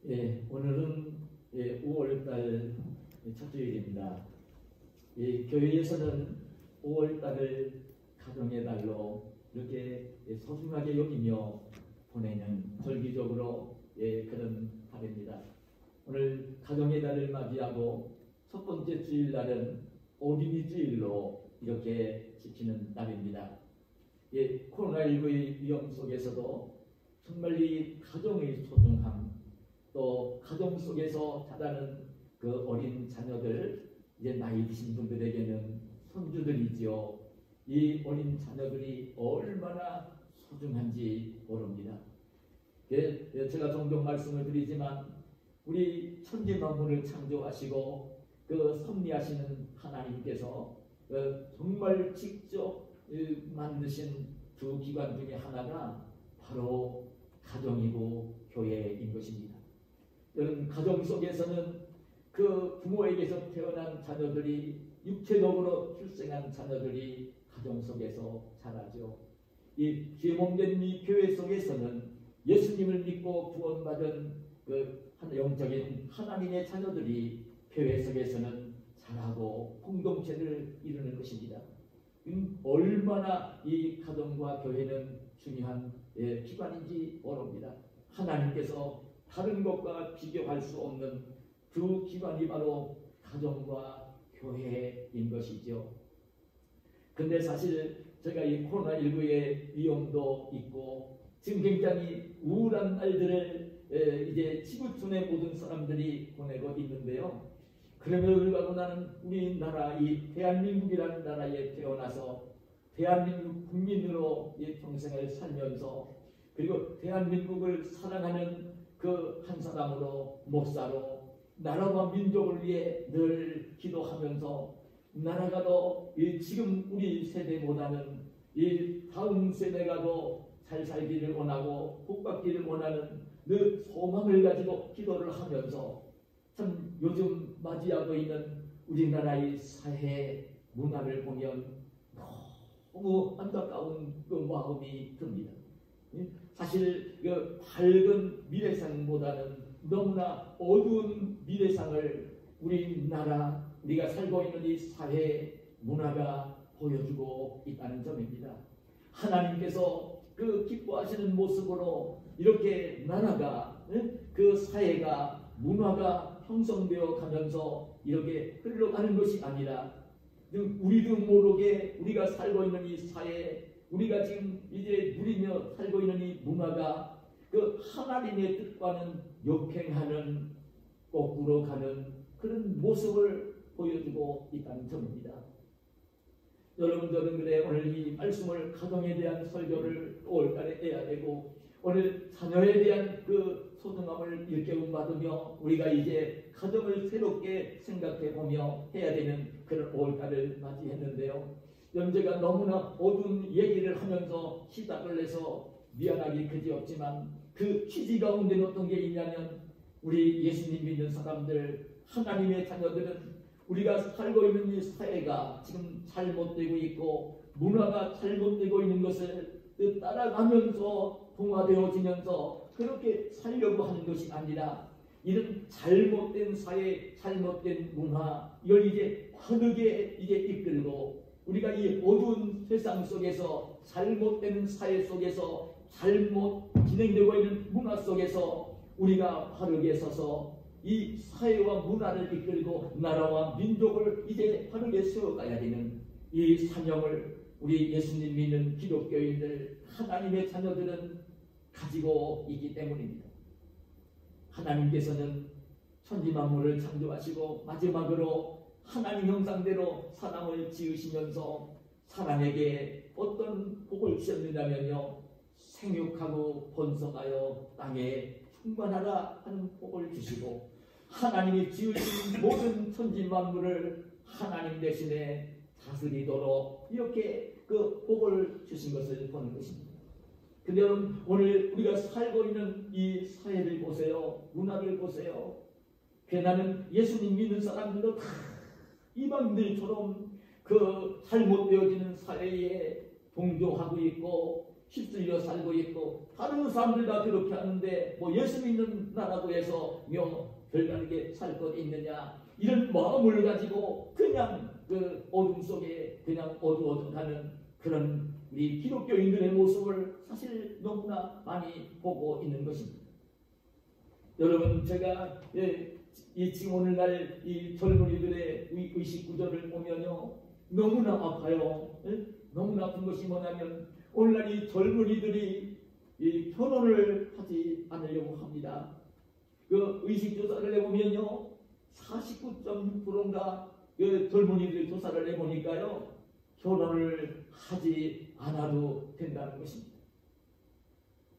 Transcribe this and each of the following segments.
예, 오늘은 5월달 첫 주일입니다. 교회에서는 5월달을 가정의 달로 이렇게 소중하게 여기며 보내는 절기적으로 그런 달입니다. 오늘 가정의 달을 맞이하고 첫 번째 주일날은 어린이 주일로 이렇게 지키는 날입니다. 코로나19의 위험 속에서도 정말 이 가정의 소중함, 또 가정 속에서 자라는 그 어린 자녀들, 이제 나이 드신 분들에게는 손주들이지요. 이 어린 자녀들이 얼마나 소중한지 모릅니다. 제가 종종 말씀을 드리지만 우리 천지 만물을 창조하시고 그 섭리하시는 하나님께서 정말 직접 만드신 두 기관 중에 하나가 바로 가정이고 교회인 것입니다. 여러분, 가정 속에서는 그 부모에게서 태어난 자녀들이, 육체적으로 출생한 자녀들이 가정 속에서 자라죠. 이 죄몸된 이 교회 속에서는 예수님을 믿고 구원받은 그 영적인 하나님의 자녀들이 교회 속에서는 자라고 공동체를 이루는 것입니다. 얼마나 이 가정과 교회는 중요한 기관인지 모릅니다. 하나님께서 다른 것과 비교할 수 없는 두 기관이 바로 가정과 교회인 것이죠. 근데 사실 제가 이 코로나19의 위험도 있고 지금 굉장히 우울한 날들을 이제 지구촌의 모든 사람들이 보내고 있는데요. 그럼에도 불구하고 나는 우리나라, 이 대한민국이라는 나라에 태어나서 대한민국 국민으로 이 평생을 살면서, 그리고 대한민국을 사랑하는 그 한 사람으로, 목사로 나라와 민족을 위해 늘 기도하면서, 나라가 더 지금 우리 세대보다는 이 다음 세대가 더 잘 살기를 원하고 복받기를 원하는 그 소망을 가지고 기도를 하면서, 참 요즘 맞이하고 있는 우리나라의 사회 문화를 보면 너무 안타까운 그 마음이 듭니다. 사실 그 밝은 미래상보다는 너무나 어두운 미래상을 우리나라, 우리가 살고 있는 이 사회 문화가 보여주고 있다는 점입니다. 하나님께서 그 기뻐하시는 모습으로 이렇게 나라가, 그 사회가, 문화가 형성되어 가면서 이렇게 흘러가는 것이 아니라, 우리도 모르게 우리가 살고 있는 이 사회, 우리가 지금 이제 누리며 살고 있는 이 문화가 그 하나님의 뜻과는 역행하는, 거꾸로 가는 그런 모습을 보여주고 있다는 점입니다. 여러분들은 그래, 오늘 이 말씀을 가정에 대한 설교를 5월달에 해야 되고, 오늘 자녀에 대한 그 소중함을 일깨움 받으며 우리가 이제 가정을 새롭게 생각해 보며 해야 되는 그런 5월달을 맞이했는데요. 연재가 너무나 어두운 얘기를 하면서 시작을 해서 미안하기 그지없지만, 그 취지 가운데는 어떤 게 있냐면, 우리 예수님 믿는 사람들, 하나님의 자녀들은 우리가 살고 있는 이 사회가 지금 잘못되고 있고 문화가 잘못되고 있는 것을 따라가면서 동화되어지면서 그렇게 살려고 하는 것이 아니라, 이런 잘못된 사회, 잘못된 문화, 이걸 이제 바르게 이제 이끌고, 우리가 이 어두운 세상 속에서, 잘못된 사회 속에서, 잘못 진행되고 있는 문화 속에서 우리가 바르게 서서 이 사회와 문화를 이끌고 나라와 민족을 이제 바르게 세워가야 되는 이 사명을 우리 예수님 믿는 기독교인들, 하나님의 자녀들은 가지고 있기 때문입니다. 하나님께서는 천지 만물을 창조하시고 마지막으로 하나님 형상대로 사람을 지으시면서 사람에게 어떤 복을 주셨느냐면요, 생육하고 번성하여 땅에 충만하라 하는 복을 주시고, 하나님이 지으신 모든 천지 만물을 하나님 대신에 다스리도록 이렇게 그 복을 주신 것을 보는 것입니다. 근데 여러분, 오늘 우리가 살고 있는 이 사회를 보세요. 문화를 보세요. 나는 예수님 믿는 사람들도 다 이방들처럼 그 잘못되어지는 사회에 동조하고 있고, 휩쓸려 살고 있고 다른 사람들 다 그렇게 하는데 뭐 예수 믿는 나라고 해서 별다르게 살 것 있느냐 이런 마음을 가지고 그냥 그 어둠 속에 그냥 어두워져가는 그런 우리 기독교인들의 모습을 사실 너무나 많이 보고 있는 것입니다. 여러분 제가 이 지금 오늘날 이 젊은이들의 의식 구조를 보면요 너무나 아파요. 너무나 아픈 것이 뭐냐면 오늘날 이 젊은이들이 이 결혼을 하지 않으려고 합니다. 그 의식 조사를 해보면요 49.6%인가 그 젊은이들 조사를 해보니까요 결혼을 하지 않아도 된다는 것입니다.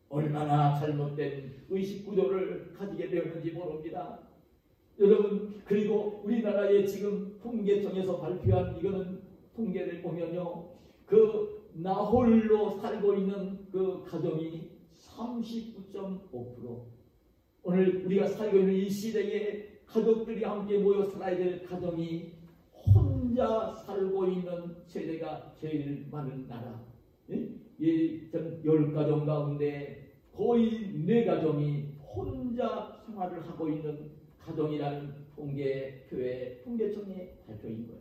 얼마나 잘못된 의식 구조를 가지게 되었는지 모릅니다. 여러분 그리고 우리나라의 지금 통계청에서 발표한 이거는 통계를 보면요 그 나홀로 살고 있는 그 가정이 39.5% 오늘 우리가 살고 있는 이 시대에 가족들이 함께 모여 살아야 될 가정이 혼자 살고 있는 세대가 제일 많은 나라. 이 10가정 가운데 거의 4가정이 혼자 생활을 하고 있는 가정이라는 통계표의 통계청의 발표인 거예요.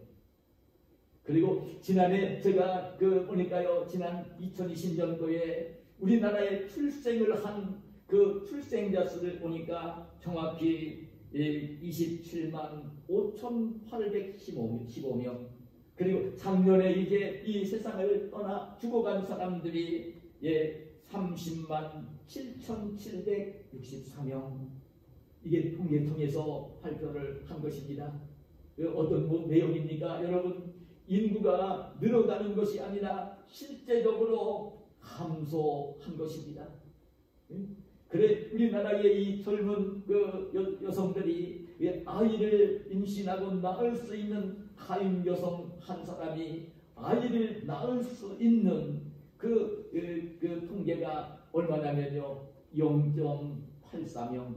그리고 지난해 제가 보니까요 지난 2020년도에 우리나라에 출생을 한 그 출생자 수를 보니까 정확히 27만 5,815명 그리고 작년에 이제 이 세상을 떠나 죽어간 사람들이 30만 7,764명 이게 통계청에서 발표를 한 것입니다. 어떤 내용입니까? 여러분 인구가 늘어가는 것이 아니라 실제적으로 감소한 것입니다. 그래 우리나라의 이 젊은 여성들이 아이를 임신하고 낳을 수 있는 가임 여성 한 사람이 아이를 낳을 수 있는 그 통계가 얼마냐면요 0.84명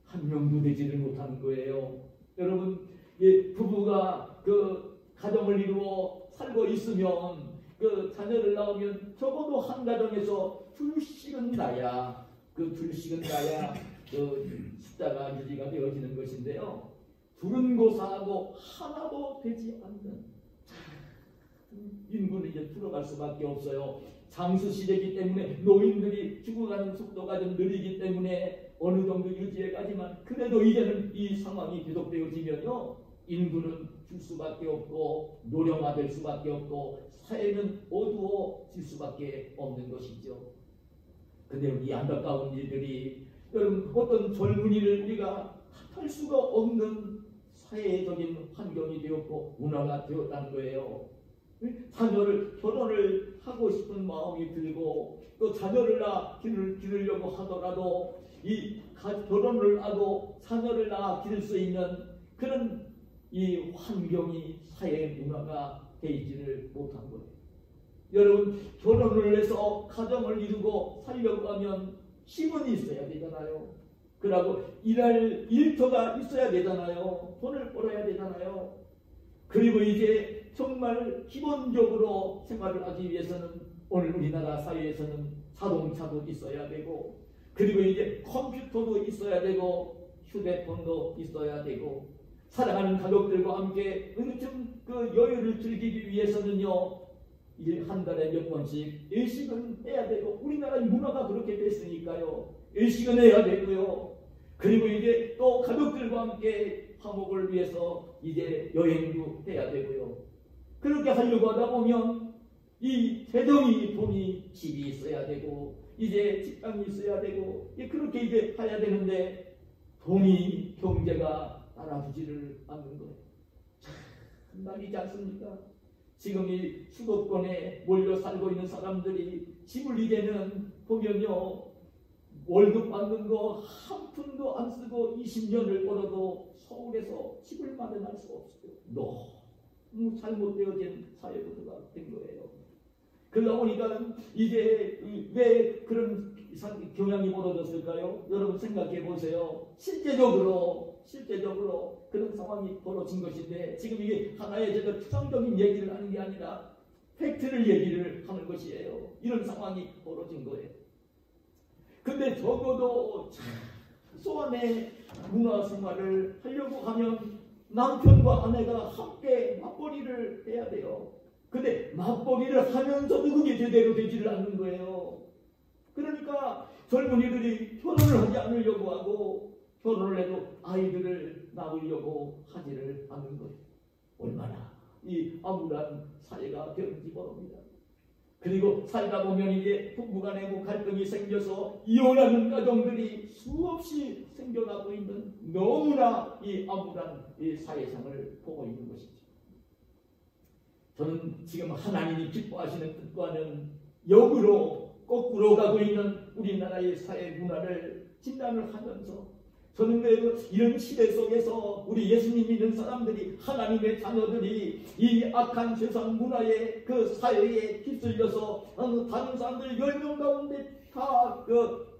한 명도 되지를 못하는 거예요. 여러분 부부가 가정을 이루어 살고 있으면 자녀를 낳으면 적어도 한 가정에서 둘씩은 나야 숫자가 유지가 되어지는 것인데요. 둘은 고사하고 하나도 되지 않는 인구는 이제 줄어갈 수밖에 없어요. 장수 시대이기 때문에 노인들이 죽어가는 속도가 좀 느리기 때문에 어느 정도 유지해가지만 그래도 이제는 이 상황이 계속되어지면요 인구는 줄 수밖에 없고 노령화될 수밖에 없고 사회는 어두워질 수밖에 없는 것이죠. 근데 이 안타까운 일들이 여러분 어떤 젊은이를 우리가 탓할 수가 없는 사회적인 환경이 되었고 문화가 되었다는 거예요. 결혼을 하고 싶은 마음이 들고 또 자녀를 기르려고 하더라도 이 결혼을 하고 자녀를 기를 수 있는 그런 이 환경이 사회 문화가 되지를 못한 거예요. 여러분 결혼을 해서 가정을 이루고 살려고 하면 힘은 있어야 되잖아요. 그러고 일할 일터가 있어야 되잖아요. 돈을 벌어야 되잖아요. 그리고 이제 정말 기본적으로 생활을 하기 위해서는 오늘 우리나라 사회에서는 자동차도 있어야 되고 그리고 이제 컴퓨터도 있어야 되고 휴대폰도 있어야 되고 사랑하는 가족들과 함께 은근 여유를 즐기기 위해서는요 한 달에 몇 번씩 일식은 해야 되고 우리나라 문화가 그렇게 됐으니까요 일식은 해야 되고요. 그리고 이제 또 가족들과 함께 화목을 위해서 이제 여행도 해야 되고요. 그렇게 하려고 하다 보면 이 재정이 돈이 집이 있어야 되고 이제 직장이 있어야 되고 그렇게 이제 해야 되는데 돈이 경제가 따라주지를 않는 거예요. 참 말이지 않습니까? 지금 이 수도권에 몰려 살고 있는 사람들이 집을 이제는 보면요 월급 받는 거 한 푼도 안 쓰고 20년을 벌어도 서울에서 집을 마련할 수 없어요. 너무 잘못되어진 사회구조가 된 거예요. 그러다 보니까 이제 왜 그런 경향이 벌어졌을까요? 여러분 생각해 보세요. 실제적으로 그런 상황이 벌어진 것인데 지금 이게 하나의 추상적인 얘기를 하는 게 아니라 팩트를 얘기를 하는 것이에요. 이런 상황이 벌어진 거예요. 근데 적어도 소원의 문화생활을 하려고 하면 남편과 아내가 함께 맞벌이를 해야 돼요. 근데 맞벌이를 하면서도 그게 제대로 되지를 않는 거예요. 그러니까 젊은이들이 결혼을 하지 않으려고 하고 결혼을 해도 아이들을 낳으려고 하지를 않는 거예요. 얼마나 이 암울한 사회가 되는지 모릅니다. 그리고 살다 보면 이제 부부간에 뭐 갈등이 생겨서 이혼하는 가정들이 수없이 생겨나고 있는 너무나 이 암울한 이 사회상을 보고 있는 것이죠. 저는 지금 하나님이 기뻐하시는 뜻과는 역으로 거꾸로 가고 있는 우리나라의 사회 문화를 진단을 하면서 저는 이런 시대 속에서 우리 예수님 믿는 사람들이 하나님의 자녀들이 이 악한 세상 문화의 그 사회에 휩쓸려서 다른 사람들 10명 가운데 다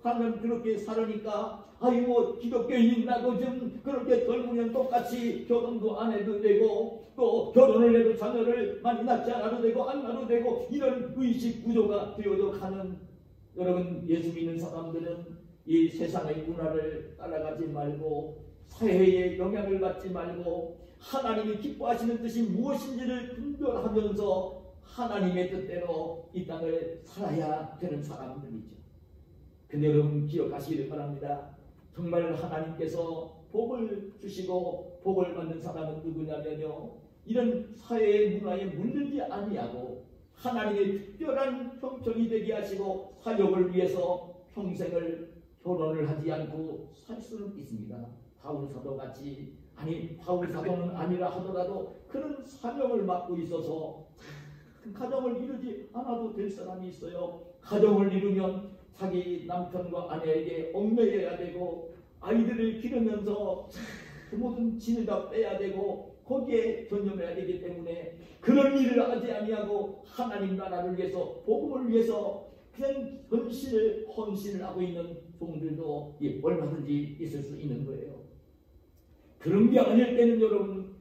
하면 그렇게 살으니까 아이고 기독교인 나도 좀 그렇게 젊으면 똑같이 결혼도 안 해도 되고 또 결혼을 해도 자녀를 많이 낳지 않아도 되고 안 낳아도 되고 이런 의식 구조가 되어져 가는 여러분 예수 믿는 사람들은 이 세상의 문화를 따라가지 말고 사회에 영향을 받지 말고 하나님이 기뻐하시는 뜻이 무엇인지를 분별하면서 하나님의 뜻대로 이 땅을 살아야 되는 사람들이죠. 근데 여러분 기억하시길 바랍니다. 정말 하나님께서 복을 주시고 복을 받는 사람은 누구냐면요, 이런 사회의 문화에 물들지 아니하고 하나님의 특별한 형편이 되게 하시고 사역을 위해서 평생을 결혼을 하지 않고 살 수는 있습니다. 바울 사도 같이, 아니 바울 사도는 아니라 하더라도 그런 사명을 맡고 있어서 가정을 이루지 않아도 될 사람이 있어요. 가정을 이루면 자기 남편과 아내에게 얽매여야 되고 아이들을 기르면서 모든 진을 다 빼야 되고 거기에 전념해야 되기 때문에 그런 일을 하지 아니하고 하나님 나라를 위해서 복음을 위해서 그냥 헌신을 하고 있는 종들도 얼마든지 있을 수 있는 거예요. 그런 게 아닐 때는 여러분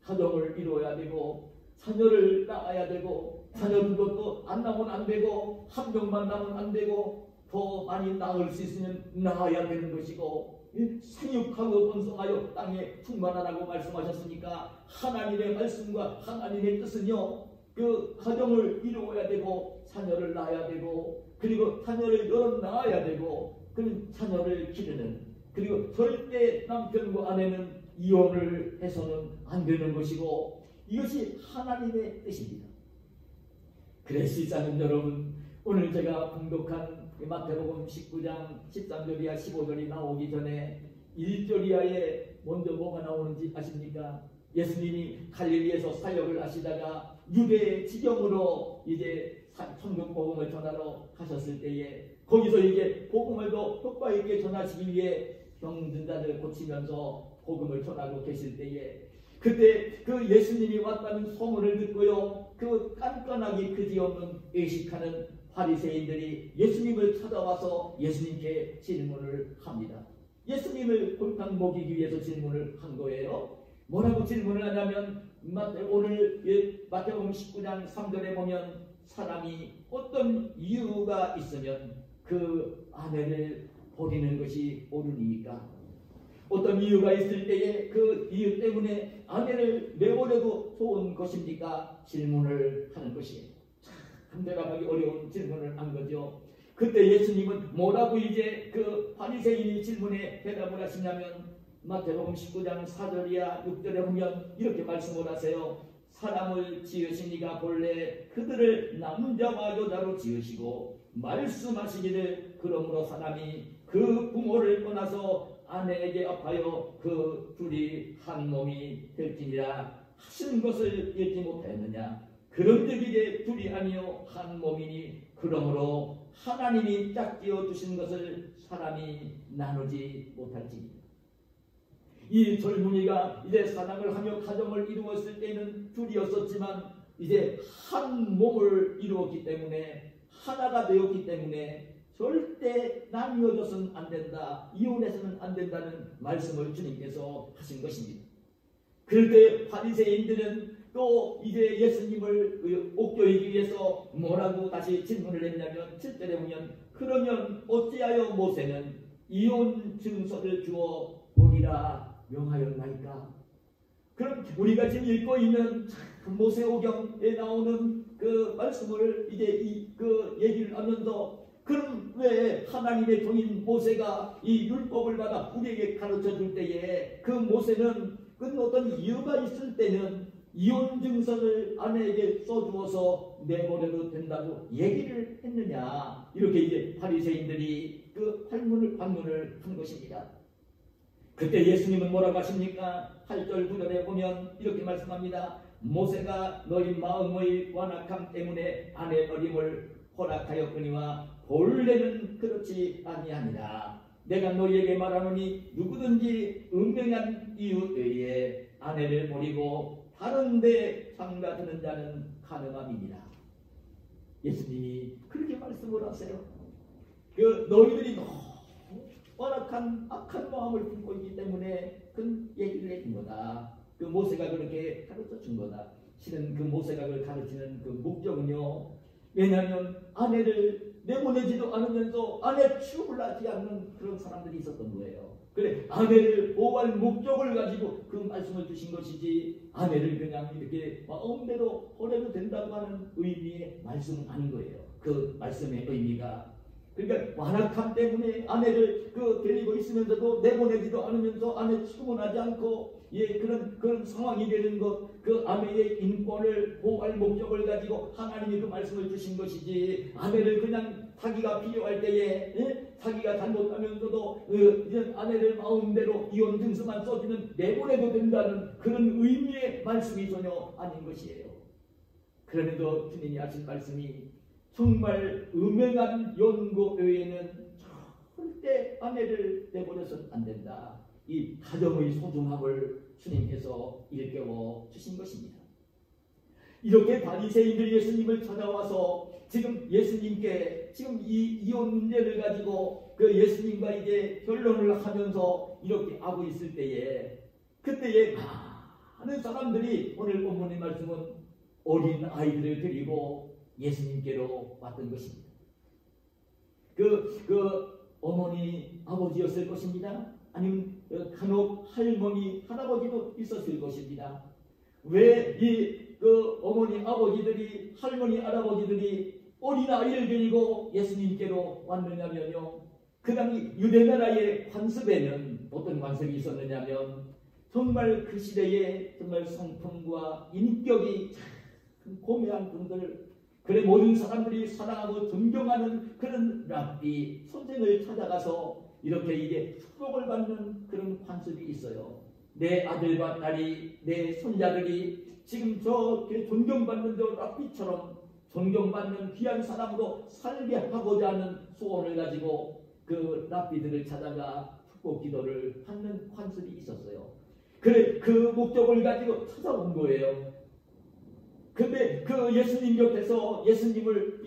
가정을 이루어야 되고 자녀를 낳아야 되고 자녀들도 또 안 낳으면 안 되고 한 명만 낳으면 안 되고 더 많이 낳을 수 있으면 낳아야 되는 것이고 생육하고 번성하여 땅에 충만하라고 말씀하셨으니까 하나님의 말씀과 하나님의 뜻은요, 그 가정을 이루어야 되고 자녀를 낳아야 되고 그리고 자녀를 여러 낳아야 되고 그런 자녀를 기르는, 그리고 절대 남편과 아내는 이혼을 해서는 안 되는 것이고 이것이 하나님의 뜻입니다. 그랬을자는 여러분, 오늘 제가 봉독한 마태복음 19장 13절 이하 15절이 나오기 전에 1절 이하에 먼저 뭐가 나오는지 아십니까? 예수님이 갈릴리에서 사역을 하시다가 유대 지경으로 이제 천국 복음을 전하러 가셨을 때에 거기서 이제 복음을 더 효과 있게 전하시기 위해 병든 자를 고치면서 복음을 전하고 계실 때에 그때 그 예수님이 왔다는 소문을 듣고요, 그 깐깐하게 그지없는 의식하는 바리새인들이 예수님을 찾아와서 예수님께 질문을 합니다. 예수님을 골탕 먹이기 위해서 질문을 한 거예요. 뭐라고 질문을 하냐면 오늘 마태복음 19장 3절에 보면 사람이 어떤 이유가 있으면 그 아내를 버리는 것이 옳으니까, 어떤 이유가 있을 때에 그 이유 때문에 아내를 내버려도 좋은 것입니까? 질문을 하는 것이에요. 참 대답하기 어려운 질문을 한 거죠. 그때 예수님은 뭐라고 이제 그 바리새인이 질문에 대답을 하시냐면 마태복음 19장 4절 이하 6절에 보면 이렇게 말씀을 하세요. 사람을 지으시니가 본래 그들을 남자와 여자로 지으시고 말씀하시기를 그러므로 사람이 그 부모를 떠나서 아내에게 합하여 그 둘이 한 몸이 될지니라 하시는 것을 읽지 못하였느냐. 그런즉 이제 둘이 아니요 한 몸이니 그러므로 하나님이 짝지어 주신 것을 사람이 나누지 못할지니라. 이 젊은이가 이제 사랑을 하며 가정을 이루었을 때는 둘이었었지만 이제 한 몸을 이루었기 때문에, 하나가 되었기 때문에 절대 나뉘어져서는 안 된다, 이혼해서는 안 된다는 말씀을 주님께서 하신 것입니다. 그럴 때 바리새인들은 또 이제 예수님을 그 옥교이기 위해서 뭐라고 다시 질문을 했냐면 7절에 보면 그러면 어찌하여 모세는 이혼 증서를 주어 보리라 명하였나이까. 그럼 우리가 지금 읽고 있는 모세오경에 나오는 그 말씀을 이제 그 얘기를 하면서 그럼 왜 하나님의 종인 모세가 이 율법을 받아 우리에게 가르쳐 줄 때에 그 모세는 그 어떤 이유가 있을 때는 이혼 증서를 아내에게 써주어서 내보내도 된다고 얘기를 했느냐, 이렇게 이제 바리새인들이 그 반문을 한 것입니다. 그때 예수님은 뭐라고 하십니까? 8절 9절에 보면 이렇게 말씀합니다. 모세가 너희 마음의 완악함 때문에 아내 어림을 허락하였거니와 본래는 그렇지 아니하니라. 내가 너희에게 말하노니 누구든지 은명한 이유 외에 아내를 버리고 다른 데 장가드는 자는 가능함이니라. 예수님이 그렇게 말씀을 하세요. 그 너희들이 너무 완악한 악한 마음을 품고 있기 때문에 그 얘기를 해준 거다. 그 모세가 그렇게 가르쳐 준 거다. 실은 그 모세가 그걸 가르치는 그 목적은요, 왜냐하면 아내를 내보내지도 않으면서 아내 취업을 하지 않는 그런 사람들이 있었던 거예요. 그래, 아내를 보호할 목적을 가지고 그 말씀을 주신 것이지 아내를 그냥 이렇게 마음대로 버려도 된다고 하는 의미의 말씀은 아닌 거예요. 그 말씀의 의미가, 그러니까 완악함 때문에 아내를 데리고 있으면서도 내보내지도 않으면서 아내 추문하지 않고 그런 상황이 되는 것, 그 아내의 인권을 보호할 목적을 가지고 하나님이 그 말씀을 주신 것이지, 아내를 그냥 자기가 필요할 때에 자기가 잘못하면서도 아내를 마음대로 이혼 증서만 써주면 내보내도 된다는 그런 의미의 말씀이 전혀 아닌 것이에요. 그럼에도 주님이 하신 말씀이 정말 음행한 연고 외에는 절대 아내를 내보내서는 안 된다. 이 가정의 소중함을 주님께서 일깨워 주신 것입니다. 이렇게 바리새인들이 예수님을 찾아와서 지금 예수님께 지금 이 이혼 문제를 가지고 그 예수님과 이제 결론을 하면서 이렇게 하고 있을 때에, 그때에 많은 사람들이, 오늘 본문의 말씀은 어린 아이들을 데리고 예수님께로 왔던 것입니다. 그 어머니 아버지였을 것입니다. 아니면 간혹 할머니 할아버지도 있었을 것입니다. 왜 그 어머니 아버지들이, 할머니 할아버지들이 어린 아이를 데리고 예수님께로 왔느냐면요, 그 당시 유대나라의 관습에는 어떤 관습이 있었느냐면, 정말 그 시대에 정말 성품과 인격이 참 고매한 분들, 그래 모든 사람들이 사랑하고 존경하는 그런 랍비 선생을 찾아가서 이렇게 이제 축복을 받는 그런 관습이 있어요. 내 아들과 딸이, 내 손자들이 지금 저렇게 존경받는 저 랍비처럼 존경받는 귀한 사람으로 살게 하고자 하는 소원을 가지고 그 랍비들을 찾아가 축복 기도를 받는 관습이 있었어요. 그래 그 목적을 가지고 찾아온 거예요. 근데 그 예수님 옆에서 예수님을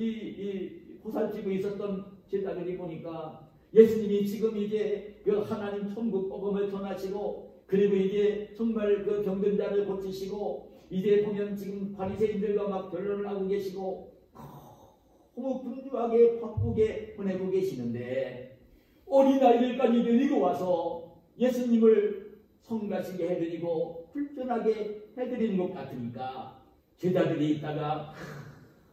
보살피고 있었던 제자들이 보니까 예수님이 지금 이제 그 하나님 천국 복음을 전하시고, 그리고 이제 정말 그 병든 자를 고치시고, 이제 보면 지금 바리새인들과 막 결론을 하고 계시고 너무 분주하게 바쁘게 보내고 계시는데, 어린아이들까지 데리고 와서 예수님을 성가시게 해드리고 불편하게 해드리는 것 같으니까 제자들이 있다가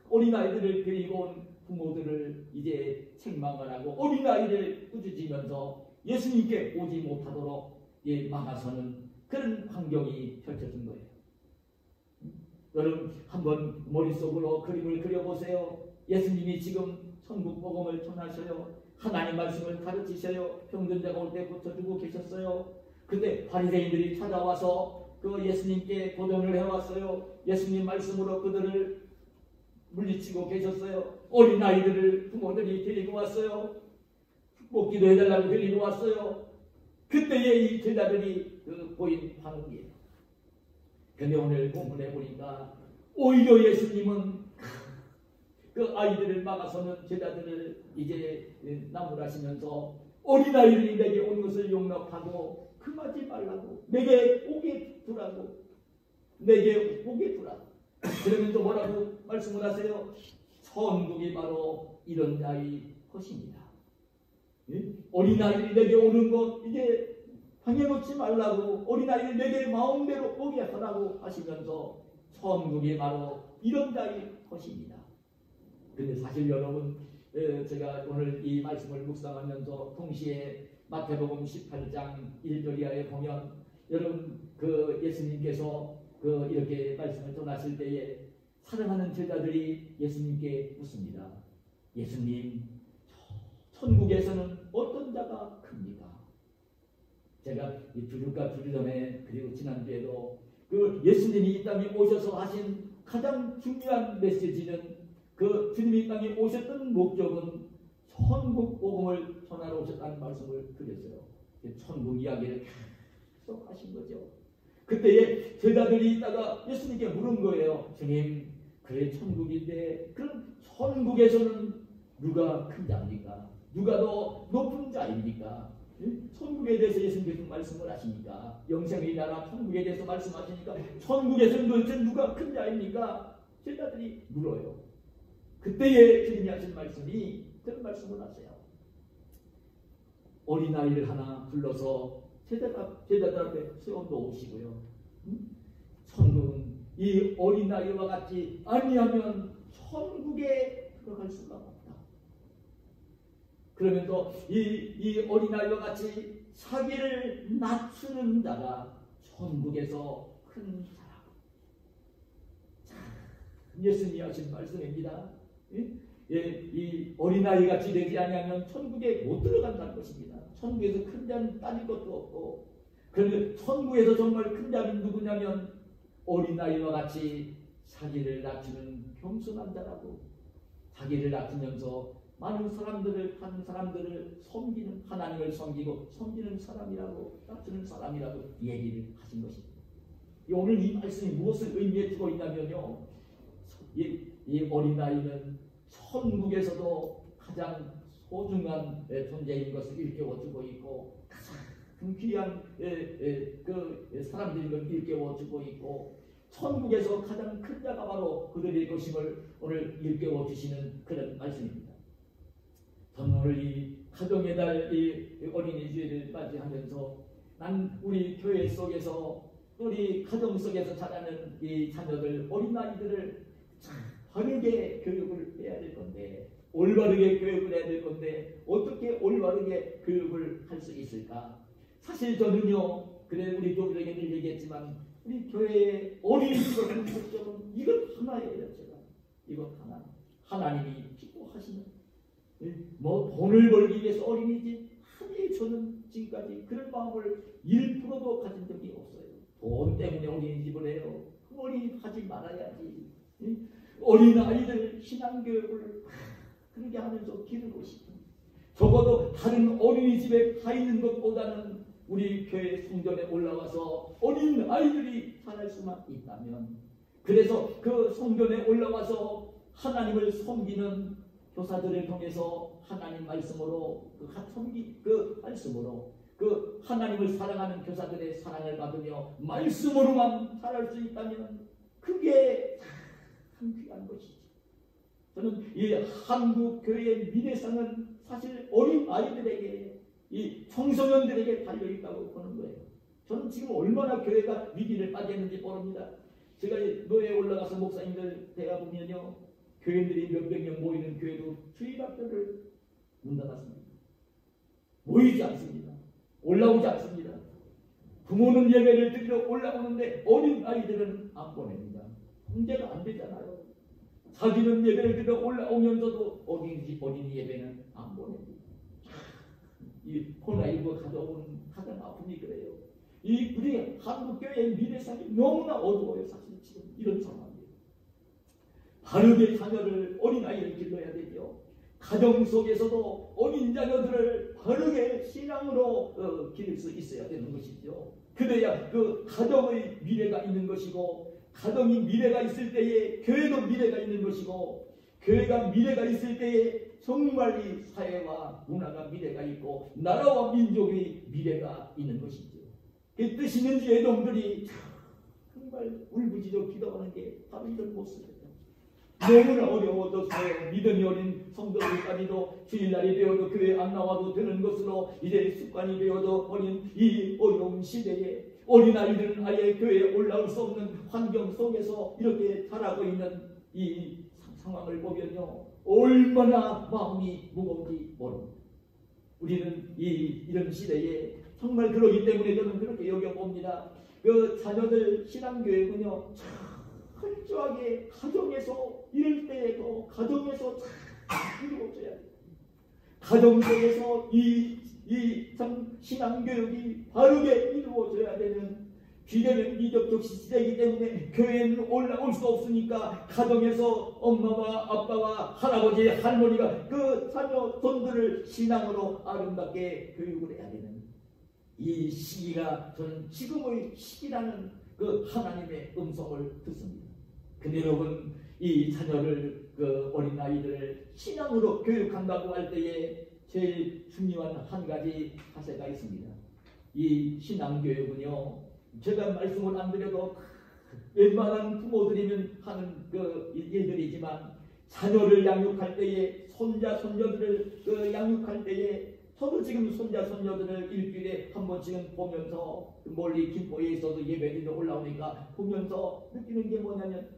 어린아이들을 데리고 온 부모들을 이제 책망을 하고 어린아이를 꾸짖으면서 예수님께 오지 못하도록 막아서는 그런 환경이 펼쳐진 거예요. 여러분 한번 머릿속으로 그림을 그려보세요. 예수님이 지금 천국 복음을 전하셔요. 하나님 말씀을 가르치셔요. 병든 자가 올 때 고쳐주고 계셨어요. 근데 바리새인들이 찾아와서 그 예수님께 도전을 해왔어요. 예수님 말씀으로 그들을 물리치고 계셨어요. 어린아이들을 부모들이 데리고 왔어요. 축복 기도해달라고 데리고 왔어요. 그때에 이 제자들이 보인 반응이에요. 근데 오늘 본문에 보니까 오히려 예수님은 그 아이들을 막아서는 제자들을 이제 나무라시면서 어린아이들이 내게 온 것을 용납하고 금하지 말라고, 내게 오게 두라고, 내게 오게 두라. 그러면서 뭐라고 말씀을 하세요? 천국이 바로 이런 자의 것입니다. 어린아이를 내게 오는 것 이제 당해놓지 말라고, 어린아이를 내게 마음대로 오게 하라고 하시면서 천국이 바로 이런 자의 것입니다. 근데 사실 여러분, 제가 오늘 이 말씀을 묵상하면서 동시에 마태복음 18장 1절 이하에 보면 여러분 그 예수님께서 그 이렇게 말씀을 전하실 때에 사랑하는 제자들이 예수님께 묻습니다. 예수님, 천국에서는 어떤 자가 큽니까? 제가 주일과 주일 전에 그리고 지난주에도 그 예수님이 이 땅에 오셔서 하신 가장 중요한 메시지는 그 주님이 이 땅에 오셨던 목적은 천국 복음을 전하러 오셨다는 말씀을 드렸어요. 천국 이야기를 계속 하신 거죠. 그때에 제자들이 있다가 예수님께 물은 거예요. 주님, 그래 천국인데 그럼 천국에서는 누가 큰 자입니까? 누가 더 높은 자입니까? 천국에 대해서 예수님께서 말씀을 하시니까, 영생의 나라 천국에 대해서 말씀하시니까 천국에서는 도대체 누가 큰 자입니까? 제자들이 물어요. 그때에 주님이 하신 말씀이 그런 말씀을 하세요. 어린아이를 하나 불러서 제자들 앞에 세워놓으시고요. 천국은 이 어린아이와 같이 아니하면 천국에 들어갈 수가 없다. 그러면서 이 어린아이와 같이 자기를 낮추는 자가 천국에서 큰 사람. 예수님이 하신 말씀입니다. 이 어린아이 같이 되지 아니하면 천국에 못 들어간다는 것입니다. 천국에서 큰 자는 따질 것도 없고, 그런데 천국에서 정말 큰 자는 누구냐면 어린아이와 같이 자기를 낮추는 겸손한 자라고, 자기를 낮추면서 많은 사람들을 섬기는, 하나님을 섬기고 섬기는 사람이라고, 낮추는 사람이라고 얘기를 하신 것입니다. 오늘 이 말씀이 무엇을 의미해 주고 있냐면요, 이 어린아이는 천국에서도 가장 소중한 존재인 것을 일깨워주고 있고, 가장 귀한 그 사람들인 걸 일깨워주고 있고, 천국에서 가장 큰 자가 바로 그들의 것임을 오늘 일깨워주시는 그런 말씀입니다. 저는 오늘 이 가정의 달, 이 어린이주일을 맞이하면서 난 우리 교회 속에서, 우리 가정 속에서 자라는 이 자녀들, 어린아이들을 바르게 교육을 해야 될 건데, 올바르게 교육을 해야 될 건데 어떻게 올바르게 교육을 할 수 있을까? 사실 저는요, 그래 우리 교우들에게 늘 얘기했지만 우리 교회의 어린이집을 하는 목적은 이것 하나예요. 제가 이것 하나, 하나님이 기뻐하시는, 뭐 돈을 벌기 위해서 어린이집, 아니 저는 지금까지 그런 마음을 1%도 가진 적이 없어요. 돈 때문에 어린이집을 해요. 그 어린이집 하지 말아야지. 어린아이들 신앙교육을 그렇게 하면서 기르고 싶은, 적어도 다른 어린이집에 가 있는 것보다는 우리 교회 성전에 올라와서 어린아이들이 자랄 수만 있다면, 그래서 그 성전에 올라와서 하나님을 섬기는 교사들을 통해서 하나님 말씀으로 그 말씀으로 그 하나님을 사랑하는 교사들의 사랑을 받으며 말씀으로만 자랄 수 있다면 그게 참 귀한 것이죠. 저는 이 한국 교회의 미래상은 사실 어린 아이들에게, 이 청소년들에게 달려 있다고 보는 거예요. 저는 지금 얼마나 교회가 위기를 빠졌는지 모릅니다. 제가 노예에 올라가서 목사님들 대화 보면요, 교인들이 몇백 명 모이는 교회도 주일학교를 문 닫았습니다. 모이지 않습니다. 올라오지 않습니다. 부모는 예배를 드리러 올라오는데 어린 아이들은 안 보냅니다. 통제가 안 되잖아요. 자기는 예배를 드리러 올라오면서도 어린이 예배는 안 보냅니다. 이 코로나19가 가져온 가장 아픔이 그래요. 이 우리 한국교회의 미래상이 너무나 어두워요. 사실 지금 이런 상황이에요. 바르게 자녀를, 어린아이를 길러야 되죠. 가정 속에서도 어린 자녀들을 바르게 신앙으로 기를 수 있어야 되는 것이죠. 그래야 그 가정의 미래가 있는 것이고, 가정이 미래가 있을 때에 교회도 미래가 있는 것이고, 교회가 미래가 있을 때에 정말 이 사회와 문화가 미래가 있고 나라와 민족의 미래가 있는 것이죠. 그 뜻 있는 주의 종들이 참 정말 울부짖어 기도하는 게 바로 이런 모습이에요. 너무나 어려워졌어요. 믿음이 어린 성도들까지도 주일날이 되어도 교회 안 나와도 되는 것으로 이제 습관이 되어져 버린 이 어려운 시대에 어린아이들은 아예 교회에 올라올 수 없는 환경 속에서 이렇게 자라고 있는 이 상황을 보면요, 얼마나 마음이 무거운지 모릅니다. 우리는 이런 시대에 정말 그러기 때문에 저는 그렇게 여겨봅니다. 그 자녀들 신앙교육은요, 철저하게 가정에서 이럴 때에도 가정에서 잘 이루어져야 돼요. 가정 속에서 참 신앙교육이 바르게 이루어져야 되는 비대면 미접촉 시대이기 때문에 교회는 올라올 수 없으니까 가정에서 엄마와 아빠와 할아버지 할머니가 그 자녀 손들을 신앙으로 아름답게 교육을 해야 되는 이 시기가 저는 지금의 시기라는 그 하나님의 음성을 듣습니다. 근데 여러분, 이 자녀를 그 어린아이들을 신앙으로 교육한다고 할 때에 제일 중요한 한 가지 자세가 있습니다. 이 신앙교육은요, 제가 말씀을 안 드려도 웬만한 부모들이면 하는 그 일들이지만 자녀를 양육할 때에 손자 손녀들을 그 양육할 때에 저도 지금 손자 손녀들을 일주일에 한 번씩은 보면서 멀리 김포에 있어도 예배드리러 올라오니까 보면서 느끼는 게 뭐냐면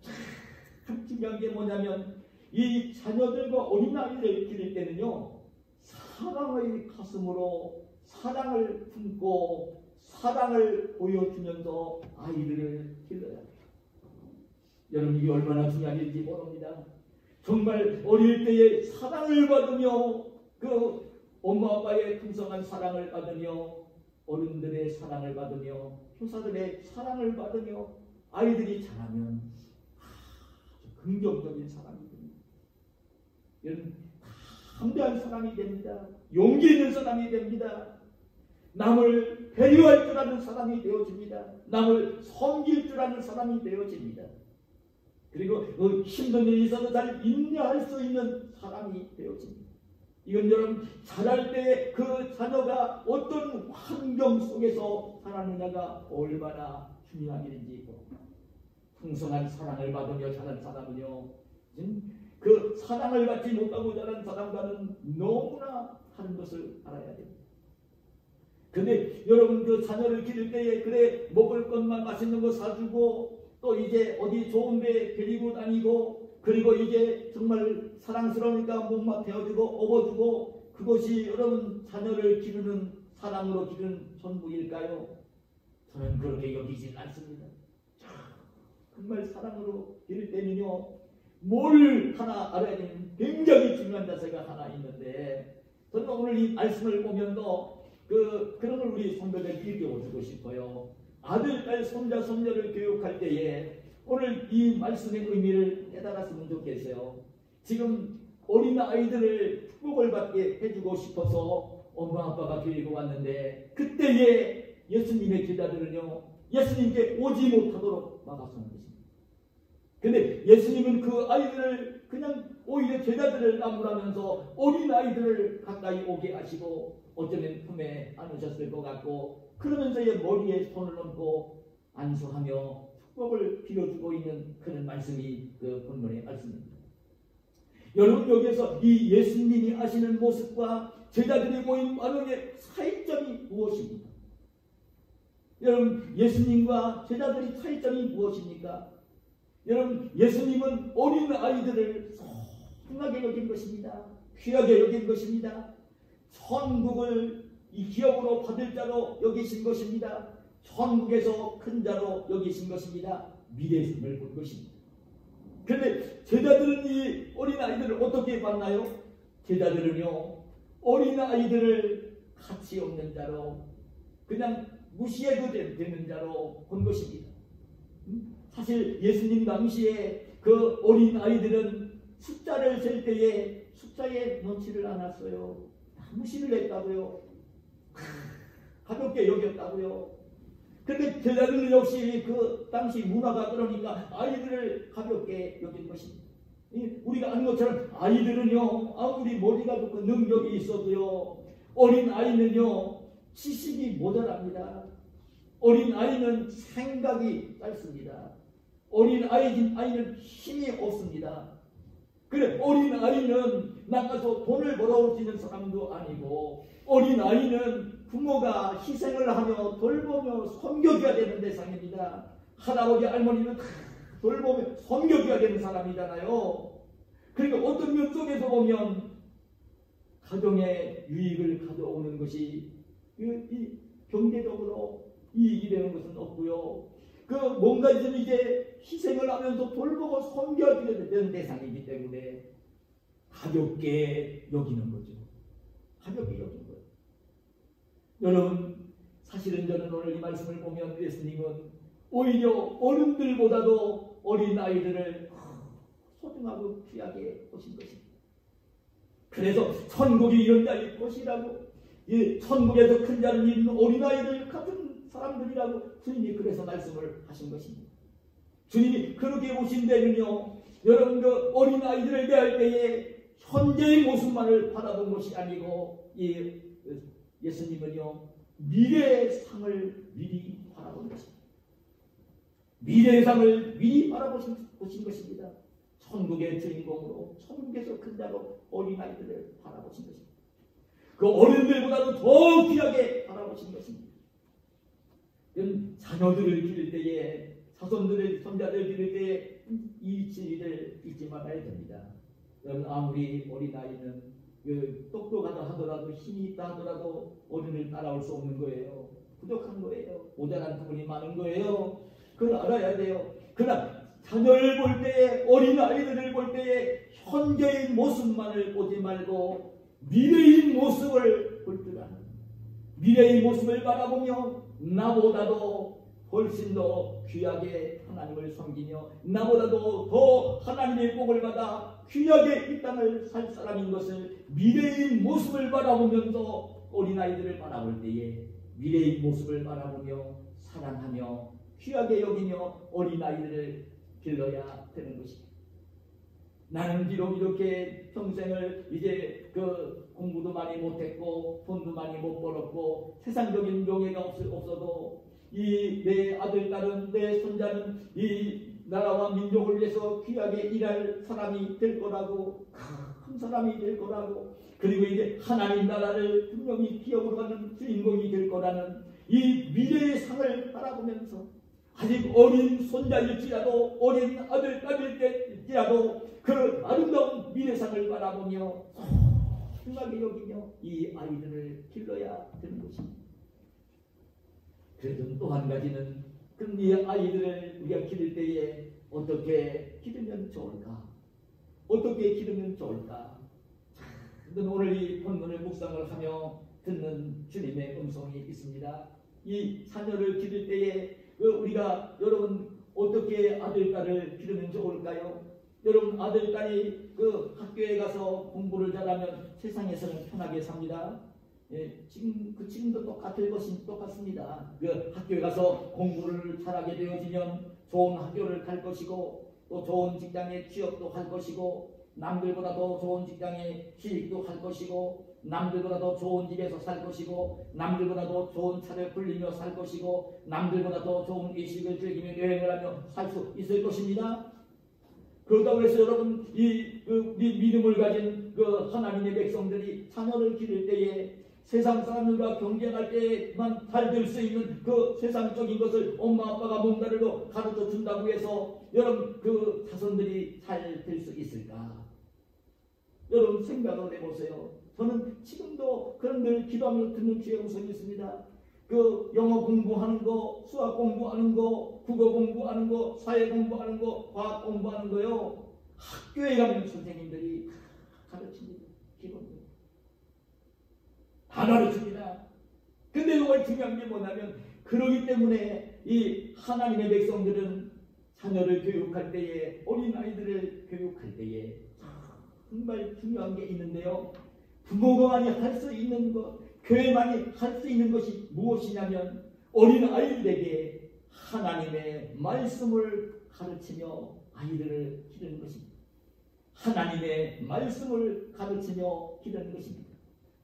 참 중요한 게 뭐냐면 이 자녀들과 어린아이를 기를 때는요, 사랑의 가슴으로 사랑을 품고 사랑을 보여주면서 아이들을 길러야 돼요. 여러분, 이게 얼마나 중요한 일인지 모릅니다. 정말 어릴 때에 사랑을 받으며 그 엄마 아빠의 풍성한 사랑을 받으며 어른들의 사랑을 받으며 교사들의 사랑을 받으며 아이들이 자라면 아주 긍정적인 사람이 됩니다. 여러분, 담대한 사람이 됩니다. 용기 있는 사람이 됩니다. 남을 배려할 줄 아는 사람이 되어집니다. 남을 섬길 줄 아는 사람이 되어집니다. 그리고 그 힘든 일이 있어도 잘 인내할 수 있는 사람이 되어집니다. 이건 여러분, 자랄 때 그 자녀가 어떤 환경 속에서 자라느냐가 얼마나 중요한 일인지 풍성한 사랑을 받으며 자란 사람은요, 그 사랑을 받지 못하고 자란 사람과는 너무나 다른 것을 알아야 됩니다. 근데 여러분, 그 자녀를 기를 때에 그래 먹을 것만 맛있는 거 사주고 또 이제 어디 좋은 데 데리고 다니고 그리고 이제 정말 사랑스러우니까 몸만 태워주고 업어주고 그것이 여러분 자녀를 기르는 사랑으로 기르는 전부일까요? 저는 그렇게 여기진 않습니다. 정말 사랑으로 기를 때는요, 뭘 하나 알아야 되는 굉장히 중요한 자세가 하나 있는데 저는 오늘 이 말씀을 보면서 그런 걸 우리 성도들에게 일깨워주고 싶어요. 아들, 딸, 손자, 손녀를 교육할 때에 오늘 이 말씀의 의미를 깨달았으면 좋겠어요. 지금 어린아이들을 축복을 받게 해주고 싶어서 엄마 아빠가 데리고 왔는데 그때에 예수님의 제자들은요, 예수님께 오지 못하도록 막아서는 것입니다. 근데 예수님은 그 아이들을 그냥 오히려 제자들을 나무라면서 어린아이들을 가까이 오게 하시고 어쩌면 품에 안으셨을 것 같고 그러면서 머리에 손을 얹고 안수하며 축복을 빌어주고 있는 그런 말씀이 그 본문의 말씀입니다. 여러분, 여기에서 이 예수님이 하시는 모습과 제자들이 모인 반응의 차이점이 무엇입니까? 여러분, 예수님과 제자들의 차이점이 무엇입니까? 여러분, 예수님은 어린 아이들을 소중하게 여긴 것입니다. 귀하게 여긴 것입니다. 천국을 이 기업으로 받을 자로 여기신 것입니다. 천국에서 큰 자로 여기신 것입니다. 미래심을 본 것입니다. 그런데 제자들은 이 어린아이들을 어떻게 봤나요? 제자들은요, 어린아이들을 가치 없는 자로 그냥 무시해도 되는 자로 본 것입니다. 사실 예수님 당시에 그 어린아이들은 숫자를 셀 때에 숫자에 넣지를 않았어요. 무시를 했다고요. 가볍게 여겼다고요. 그런데 제자들은 역시 그 당시 문화가 그러니까 아이들을 가볍게 여긴 것입니다. 우리가 아는 것처럼 아이들은요, 아무리 머리가 좋고 능력이 있어도요, 어린 아이는요 지식이 모자랍니다. 어린 아이는 생각이 짧습니다. 어린 아이는 힘이 없습니다. 그래, 어린 아이는 나가서 돈을 벌어올 수 있는 사람도 아니고, 어린 아이는 부모가 희생을 하며 돌보며 섬겨줘야 되는 대상입니다. 할아버지 할머니는 돌보며 섬겨줘야 되는 사람이잖아요. 그러니까 어떤 면 속에서 보면 가정의 유익을 가져오는 것이 이 경제적으로 이익이 되는 것은 없고요. 그 뭔가 이제 희생을 하면서 돌보고 섬겨줘야 되는 대상이기 때문에 가볍게 여기는 거죠. 가볍게 여기는 거예요. 여러분, 사실은 저는 오늘 이 말씀을 보면 예수님은 오히려 어른들보다도 어린 아이들을 소중하고 귀하게 보신 것입니다. 그래서 천국이 이런 자일 것이라고, 이 천국에서 큰 자는 있는 어린아이들 같은 사람들이라고 주님이 그래서 말씀을 하신 것입니다. 주님이 그렇게 보신 데는요, 여러분 그 어린아이들을 대할 때에 현재의 모습만을 바라본 것이 아니고, 예수님은요 미래의 상을 미리 바라본 것입니다. 미래의 상을 미리 바라보신 것입니다. 천국의 주인공으로, 천국에서 큰 자로 어린아이들을 바라보신 것입니다. 그 어른들보다도 더 귀하게 바라보신 것입니다. 자녀들을 기를 때에, 자손들을, 손자들을 기를 때에 이 진리를 잊지 말아야 됩니다. 여러분, 아무리 어린아이는 똑똑하다 하더라도, 힘이 있다 하더라도 어른을 따라올 수 없는 거예요. 부족한 거예요. 모자란 부분이 많은 거예요. 그걸 알아야 돼요. 그러나 자녀를 볼 때에, 어린아이들을 볼 때에 현재의 모습만을 보지 말고 미래의 모습을 볼 줄 아는, 미래의 모습을 바라보며 나보다도 훨씬 더 귀하게 하나님을 섬기며 나보다도 더 하나님의 복을 받아 귀하게 이 땅을 살 사람인 것을 미래의 모습을 바라보면서 어린아이들을 바라볼 때에 미래의 모습을 바라보며 사랑하며 귀하게 여기며 어린아이들을 길러야 되는 것입니다. 나는 비록 이렇게 평생을 이제 공부도 많이 못했고 돈도 많이 못 벌었고 세상적인 명예가 없어도 이 내 아들, 딸은, 내 손자는 이 나라와 민족을 위해서 귀하게 일할 사람이 될 거라고, 큰 사람이 될 거라고, 그리고 이제 하나님 나라를 분명히 기업으로 가는 주인공이 될 거라는 이 미래의 상을 바라보면서 아직 어린 손자일지라도, 어린 아들, 딸일지라도 그 아름다운 미래상을 바라보며 소중하게 여기며 이 아이들을 길러야 되는 것입니다. 그래도 또 한 가지는 그럼 이 아이들을 우리가 기를 때에 어떻게 기르면 좋을까? 어떻게 기르면 좋을까? 오늘 이 본문을 묵상을 하며 듣는 주님의 음성이 있습니다. 이 자녀를 기를 때에 우리가 여러분 어떻게 아들, 딸을 기르면 좋을까요? 여러분 아들, 딸이 학교에 가서 공부를 잘하면 세상에서는 편하게 삽니다. 지금도 똑같습니다. 학교에 가서 공부를 잘하게 되어지면 좋은 학교를 갈 것이고, 또 좋은 직장에 취업도 할 것이고, 남들보다도 좋은 직장에 취직도 할 것이고, 남들보다도 좋은 집에서 살 것이고, 남들보다도 좋은 차를 불리며 살 것이고, 남들보다도 좋은 의식을 즐기며 여행을 하며 살 수 있을 것입니다. 그렇다고 해서 여러분 이 믿음을 가진 하나님의 백성들이 자녀를 기를 때에 세상 사람들과 경쟁할 때만 잘 될 수 있는 세상적인 것을 엄마 아빠가 뭔가를 가르쳐 준다고 해서 여러분 자손들이 잘 될 수 있을까? 여러분 생각을 해보세요. 저는 지금도 그런 늘 기도하며 듣는 주의 음성이 있습니다. 영어 공부하는 거, 수학 공부하는 거, 국어 공부하는 거, 사회 공부하는 거, 과학 공부하는 거요. 학교에 가면 선생님들이 다 가르칩니다. 기본적으로. 다 가르칩니다. 근데 이걸 중요한 게 뭐냐면, 그러기 때문에 이 하나님의 백성들은 자녀를 교육할 때에, 어린아이들을 교육할 때에 정말 중요한 게 있는데요. 부모가만이 할 수 있는 것, 교회만이 할 수 있는 것이 무엇이냐면 어린아이들에게 하나님의 말씀을 가르치며 아이들을 기르는 것입니다. 하나님의 말씀을 가르치며 기르는 것입니다.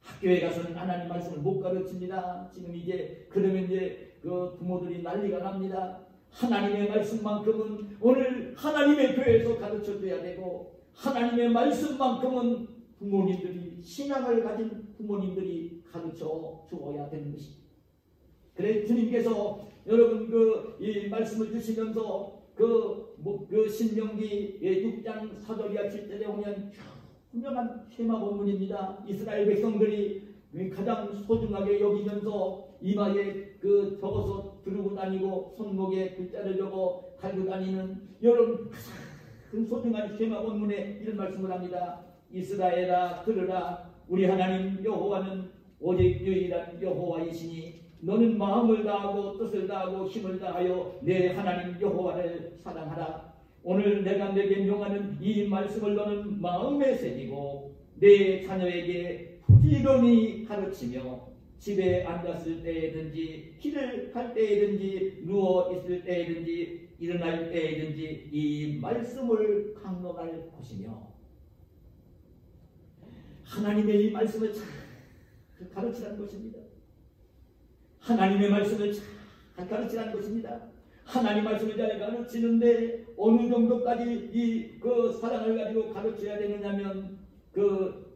학교에 가서는 하나님 말씀을 못 가르칩니다. 지금 이제 그러면 이제 그 부모들이 난리가 납니다. 하나님의 말씀만큼은 오늘 하나님의 교회에서 가르쳐줘야 되고, 하나님의 말씀만큼은 부모님들이, 신앙을 가진 부모님들이 가르쳐 주어야 되는 것입니다. 그래 주님께서 여러분 이 말씀을 주시면서 그 신명기 6장 4절이야 7절에 보면 분명한 테마 본문입니다. 이스라엘 백성들이 가장 소중하게 여기면서 이마에 적어서 두르고 다니고 손목에 글자를 적어 달고 다니는 여러분 큰 소중한 테마 본문에 이런 말씀을 합니다. 이스라엘아 들으라, 우리 하나님 여호와는 오직 유일한 여호와이시니 너는 마음을 다하고 뜻을 다하고 힘을 다하여 내 하나님 여호와를 사랑하라. 오늘 내가 내게 명하는 이 말씀을 너는 마음에 새기고 내 자녀에게 부지런히 가르치며 집에 앉았을 때든지 길을 갈 때든지 누워 있을 때든지 일어날 때든지 이 말씀을 강론할 것이며, 하나님의 이 말씀을 잘 가르치라는 것입니다. 하나님의 말씀을 잘 가르치라는 것입니다. 하나님 말씀을 잘 가르치는데 어느 정도까지 사랑을 가지고 가르쳐야 되느냐면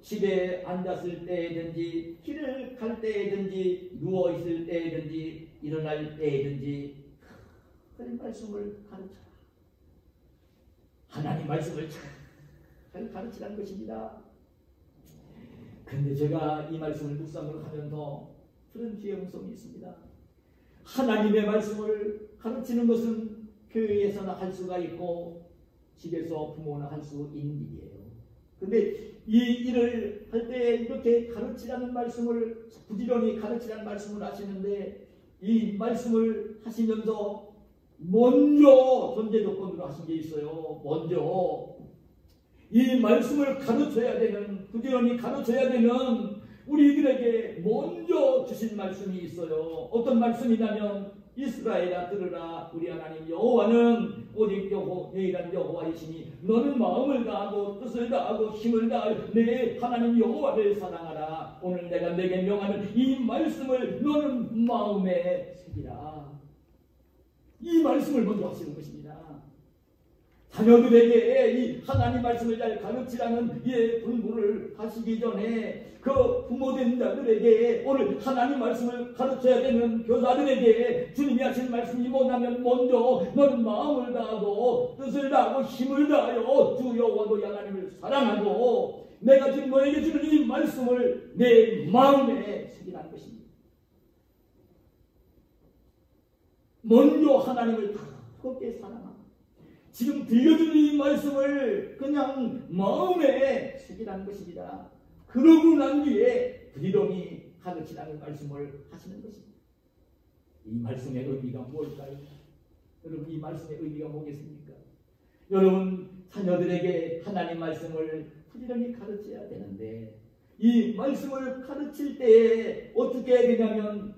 집에 앉았을 때든지 길을 갈 때든지 누워 있을 때든지 일어날 때든지 그런 말씀을 가르쳐라. 하나님 말씀을 잘 가르치라는 것입니다. 그런데 제가 이 말씀을 묵상을 하면서 그런 비용성이 있습니다. 하나님의 말씀을 가르치는 것은 교회에서나 할 수가 있고 집에서 부모나 할 수 있는 일이에요. 그런데 이 일을 할 때 이렇게 가르치라는 말씀을 부지런히 가르치라는 말씀을 하시는데, 이 말씀을 하시면서 먼저 전제 조건으로 하신 게 있어요. 먼저 이 말씀을 가르쳐야 되는, 부지런히 가르쳐야 되는 우리들에게 먼저 주신 말씀이 있어요. 어떤 말씀이냐면 이스라엘아 들으라, 우리 하나님 여호와는 오직 유일한 여호와이시니 너는 마음을 다하고 뜻을 다하고 힘을 다하여 내 하나님 여호와를 사랑하라. 오늘 내가 내게 명하는 이 말씀을 너는 마음에 새기라. 이 말씀을 먼저 하시는 것입니다. 자녀들에게 이 하나님 말씀을 잘 가르치라는 이 분부를 하시기 전에 그 부모된 자들에게 오늘 하나님 말씀을 가르쳐야 되는 교사들에게 주님이 하신 말씀이 뭐냐면 먼저 너는 마음을 다하고 뜻을 다하고 힘을 다하여 주 여호와 너희 하나님을 사랑하고 내가 지금 너에게 주는 이 말씀을 내 마음에 새기라는 것입니다. 먼저 하나님을 다 그렇게 사랑하고 지금 들려주는 이 말씀을 그냥 마음에 새기라는 것입니다. 그러고 난 뒤에 부지런히 가르치라는 말씀을 하시는 것입니다. 이 말씀의 의미가 뭘까요? 여러분, 이 말씀의 의미가 뭐겠습니까? 여러분, 자녀들에게 하나님 말씀을 부지런히 가르쳐야 되는데 이 말씀을 가르칠 때 어떻게 해야 되냐면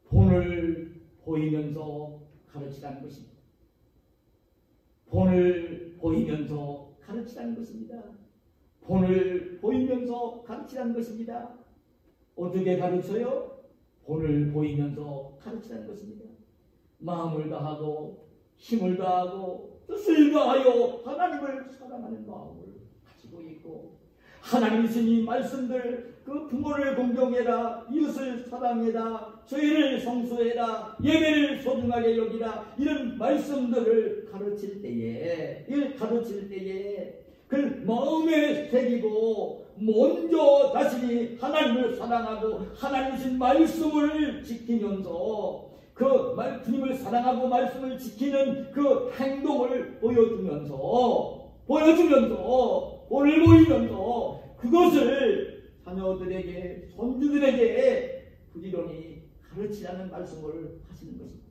본을 보이면서 가르치라는 것입니다. 본을 보이면서 가르치라는 것입니다. 본을 보이면서 가르치라는 것입니다. 어떻게 가르쳐요? 본을 보이면서 가르치라는 것입니다. 마음을 다하고 힘을 다하고 뜻을 다하여 하나님을 사랑하는 마음을 가지고 있고, 하나님이 주신 이 말씀들, 그 부모를 공경해라, 이웃을 사랑해라, 죄를 성수해라, 예배를 소중하게 여기라, 이런 말씀들을 가르칠 때에 그 마음에 새기고 먼저 자신이 하나님을 사랑하고 하나님 주신 말씀을 지키면서 주님을 사랑하고 말씀을 지키는 그 행동을 보여주면서 본을 보이면서 그것을 자녀들에게 손주들에게 부지런히 가르치라는 말씀을 하시는 것입니다.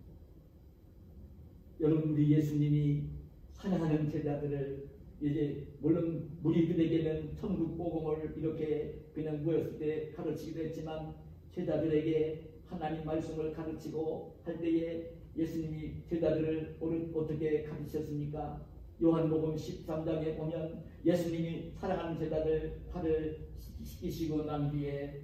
여러분, 우리 예수님이 사랑하는 제자들을 이제 물론 무리들에게는 천국 복음을 이렇게 그냥 모였을 때 가르치기도 했지만 제자들에게 하나님 말씀을 가르치고 할 때에 예수님이 제자들을 어떻게 가르치셨습니까? 요한복음 13장에 보면 예수님이 사랑하는 제자들 팔을 씻기시고 난 뒤에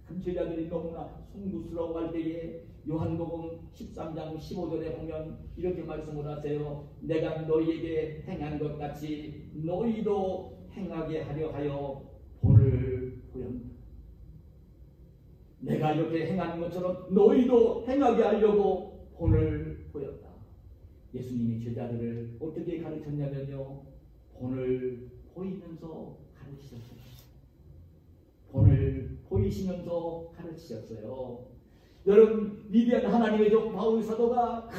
참 제자들이 너무나 송구스러워할 때에 요한복음 13장 15절에 보면 이렇게 말씀을 하세요. 내가 너희에게 행한 것 같이 너희도 행하게 하려 하여 본을 보였다. 내가 이렇게 행하는 것처럼 너희도 행하게 하려고 본을 보였다. 예수님이 제자들을 어떻게 가르쳤냐면요, 본을 보이면서 가르치셨어요. 본을 보이시면서 가르치셨어요. 여러분, 위대한 하나님의 종 바울 사도가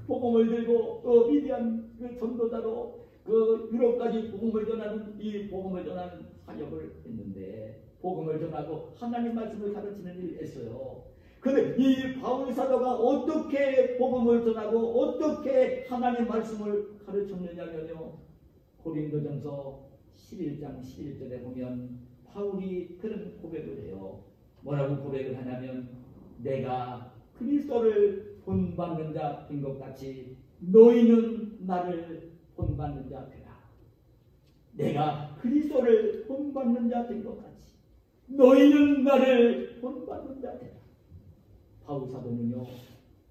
복음을 들고 또 위대한 그 전도자로 그 유럽까지 복음을 전하는 이 복음을 전하는 사역을 했는데, 복음을 전하고 하나님 말씀을 가르치는 일을 했어요. 그런데 이 바울 사도가 어떻게 복음을 전하고 어떻게 하나님 말씀을 가르쳤느냐면요, 고린도전서 11장 11절에 보면 바울이 그런 고백을 해요. 뭐라고 고백을 하냐면, 내가 그리스도를 본받는 자 된 것 같이 너희는 나를 본받는 자 되라. 내가 그리스도를 본받는 자 된 것 같이 너희는 나를 본받는 자 되라. 바울 사도는요,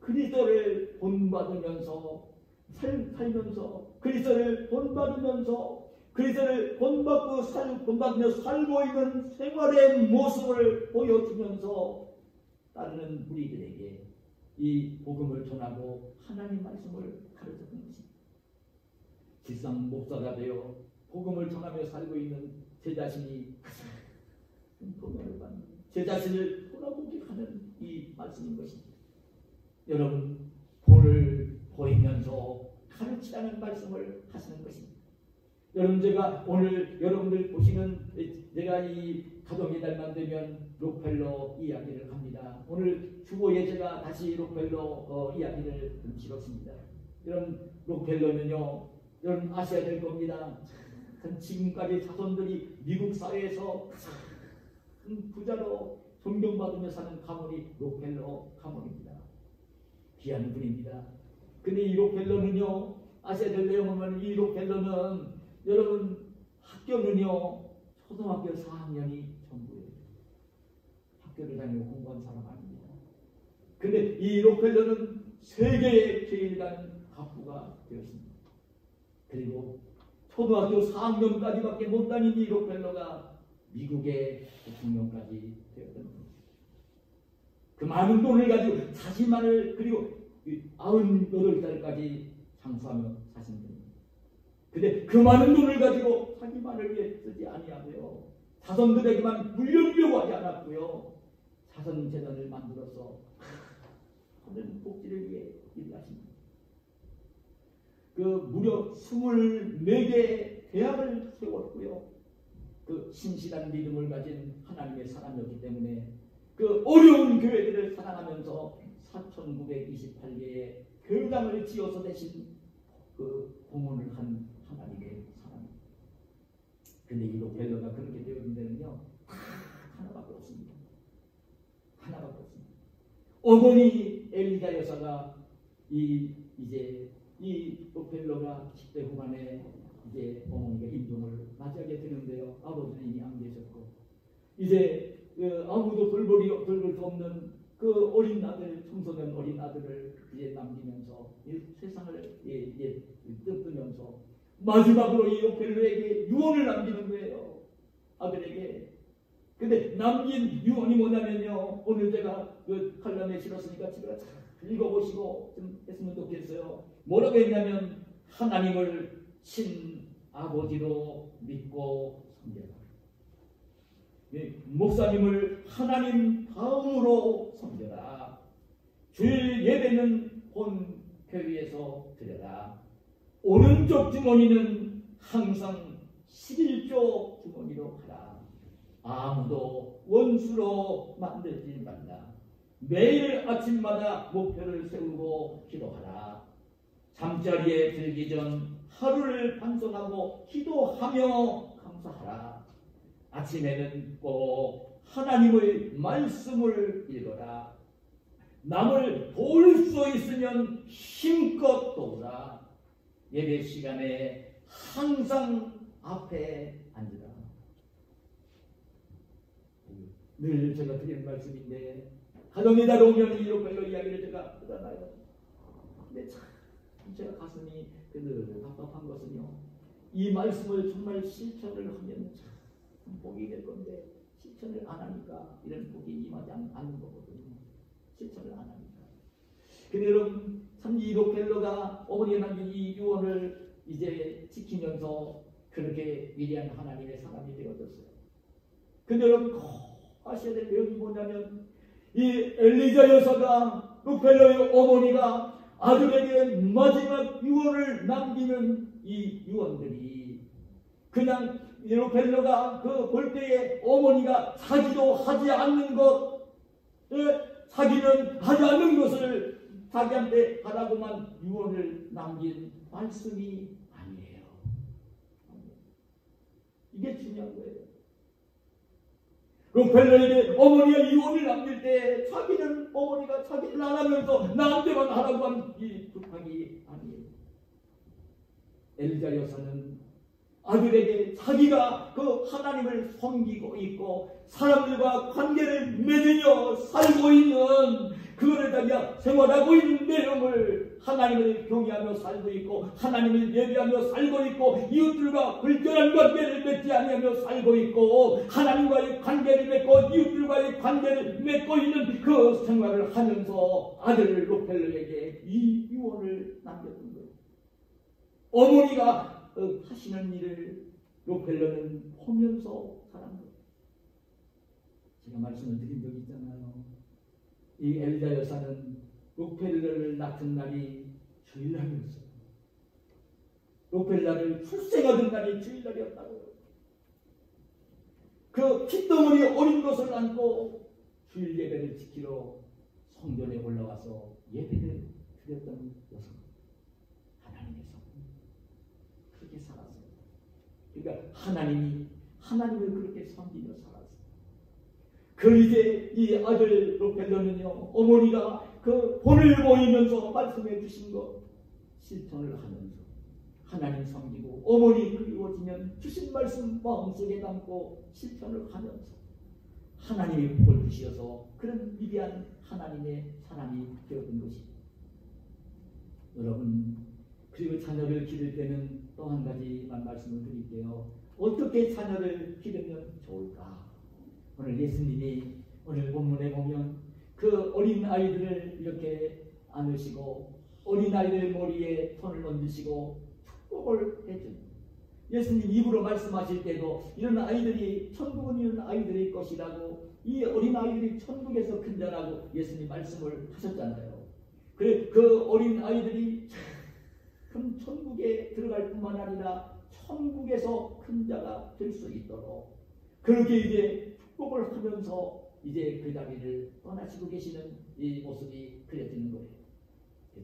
그리스도를 본받으면서 살면서 그리스도를 본받으면서 그리스도를 본받으며 살고 있는 생활의 모습을 보여주면서 따르는 우리들에게 이 복음을 전하고 하나님 말씀을 가르쳤던 것입니다. 실상 목사가 되어 복음을 전하며 살고 있는 제 자신이 도전을 받는, 제 자신을 돌아보게 하는 이 말씀인 것입니다. 여러분, 본을 보이면서 가르치라는 말씀을 하시는 것입니다. 여러분, 제가 오늘 여러분들 보시는, 제가 이 가정의 달만 되면 록펠러 이야기를 합니다. 오늘 주보에 제가 다시 록펠러 이야기를 실었습니다. 여러분, 록펠러는요, 여러분 아셔야 될 겁니다. 지금까지 자손들이 미국 사회에서 큰 부자로 존경받으며 사는 가문이 록펠러 가문입니다. 귀한 분입니다. 근데 이 록펠러는요, 아셔야 될 내용 보면 이 록펠러는 여러분 학교는요, 초등학교 4학년이 전부예요. 학교를 다니고 공부한 사람 아닙니다. 근데 이 록펠러는 세계의 제일 간 갑부가 되었습니다. 그리고 초등학교 4학년까지밖에 못 다닌 이 록펠러가 미국의 대통령까지 되었던 겁니다. 그 많은 돈을 가지고 자신만을, 그리고 98살까지 장수하며 사신 분입니다. 근데 그 많은 돈을 가지고 자기만을 위해 쓰지 아니하고요, 자손들에게만 물려주려고 하지 않았고요, 자손 재단을 만들어서 하는 복지를 위해 일하십니다. 그 무려 24개의 대학을 세웠고요, 그 신실한 믿음을 가진 하나님의 사람이었기 때문에 그 어려운 교회들을 사랑하면서 4,928개의 교회당을 지어서 대신 그 공헌을 한 하나님의 사람입니다. 근데 이 록펠러가 그렇게 되어진 데는요, 하나밖에 없습니다. 하나밖에 없습니다. 어머니 엘리자 여사가 이제 이 록펠러가 10대 후반에 이제 어머니가 임종을 맞이하게 되는데요, 아버지는 이미 안 계셨고 이제 아무도 돌볼 수 없는 그 어린 아들, 청소년 어린 아들을 이제 남기면서 이 세상을 뜯으면서 마지막으로 이 록펠러에게 유언을 남기는 거예요, 아들에게. 근데 남긴 유언이 뭐냐면요, 오늘 제가 그 칼럼에 실었으니까 집에 잘 읽어보시고 좀 했으면 좋겠어요. 뭐라고 했냐면, 하나님을 친아버지로 믿고 섬겨라. 목사님을 하나님 다음으로 섬겨라. 주일 예배는 본 교회에서 드려라. 오른쪽 주머니는 항상 11조 주머니로 가라. 아무도 원수로 만들지 말라. 매일 아침마다 목표를 세우고 기도하라. 잠자리에 들기 전 하루를 반성하고 기도하며 감사하라. 아침에는 꼭 하나님의 말씀을 읽어라. 남을 도울 수 있으면 힘껏 도우라. 예배 시간에 항상 앞에 앉으라. 늘 제가 드리는 말씀인데 가정이 다루면 이 로펠러 이야기를 제가 하잖아요. 근데 참 제가 가슴이 늘 답답한 것은요, 이 말씀을 정말 실천을 하면 참 복이 될 건데 실천을 안 하니까 이런 복이 임하지 않는 거거든요. 실천을 안 하니까. 근데 여러분 참 이 로펠러가 어머니가 남긴 이 유언을 이제 지키면서 그렇게 위대한 하나님의 사람이 되어졌어요. 근데 여러분 꼭 아셔야 될 내용이 뭐냐면 이 엘리자 여사가 로펠러의 어머니가 아들에게 마지막 유언을 남기는 이 유언들이 그냥 로펠러가 그 볼 때에 어머니가 자기도 하지 않는 것, 자기는 하지 않는 것을 자기한테 하라고만 유언을 남긴 말씀이 아니에요. 이게 중요한 거예요. 로펠러에게 어머니의 유언을 남길 때 자기는 어머니가 자기를 안 하면서 나한테만 하라고 한 이 부탁이 아니에요. 엘리자 여사는 아들에게 자기가 그 하나님을 섬기고 있고 사람들과 관계를 맺으며 살고 있는 그거를 자기가 생활하고 있는 내용을 하나님을 경외하며 살고 있고 하나님을 예배하며 살고 있고 이웃들과 불결한 관계를 맺지 아니하며 살고 있고 하나님과의 관계를 맺고 이웃들과의 관계를 맺고 있는 그 생활을 하면서 아들 로펠러에게 이 유언을 남겼던 거예요. 어머니가 하시는 일을 로펠러는 보면서 살한 거예요. 제가 말씀을 드린 적이 있잖아요. 이 엘리자 여사는 로펠러를 낳은 날이 주일날이었어요. 로펠러를 출생하던 날이 주일날이었다고요. 그 핏덩어리 어린 것을 안고 주일 예배를 지키러 성전에 올라와서 예배를 드렸던 여성, 하나님의 성. 그렇게 살았어요. 그러니까 하나님을 그렇게 섬기며 살았어요. 그 이제 이 아들 로펠러는요, 어머니가 그 본을 모이면서 말씀해 주신 것 실천을 하면서 하나님 섬기고 어머니 그리워지면 주신 말씀 마음속에 담고 실천을 하면서 하나님의 복을 주시어서 그런 위대한 하나님의 사람이 되었던 것입니다. 여러분, 그리고 자녀를 기를 때는 또 한 가지만 말씀을 드릴게요. 어떻게 자녀를 기르면 좋을까? 오늘 예수님이 오늘 본문에 보면 그 어린 아이들을 이렇게 안으시고 어린 아이들 머리에 손을 얹으시고 축복을 해줍니다. 예수님 입으로 말씀하실 때도 이런 아이들이 천국은 이런 아이들의 것이라고 이 어린 아이들이 천국에서 큰 자라고 예수님 말씀을 하셨잖아요. 그래 그 어린 아이들이 참 천국에 들어갈 뿐만 아니라 천국에서 큰 자가 될 수 있도록 그렇게 이제 축복을 하면서 이제 그 자리를 떠나시고 계시는 이 모습이 그려지는 거예요.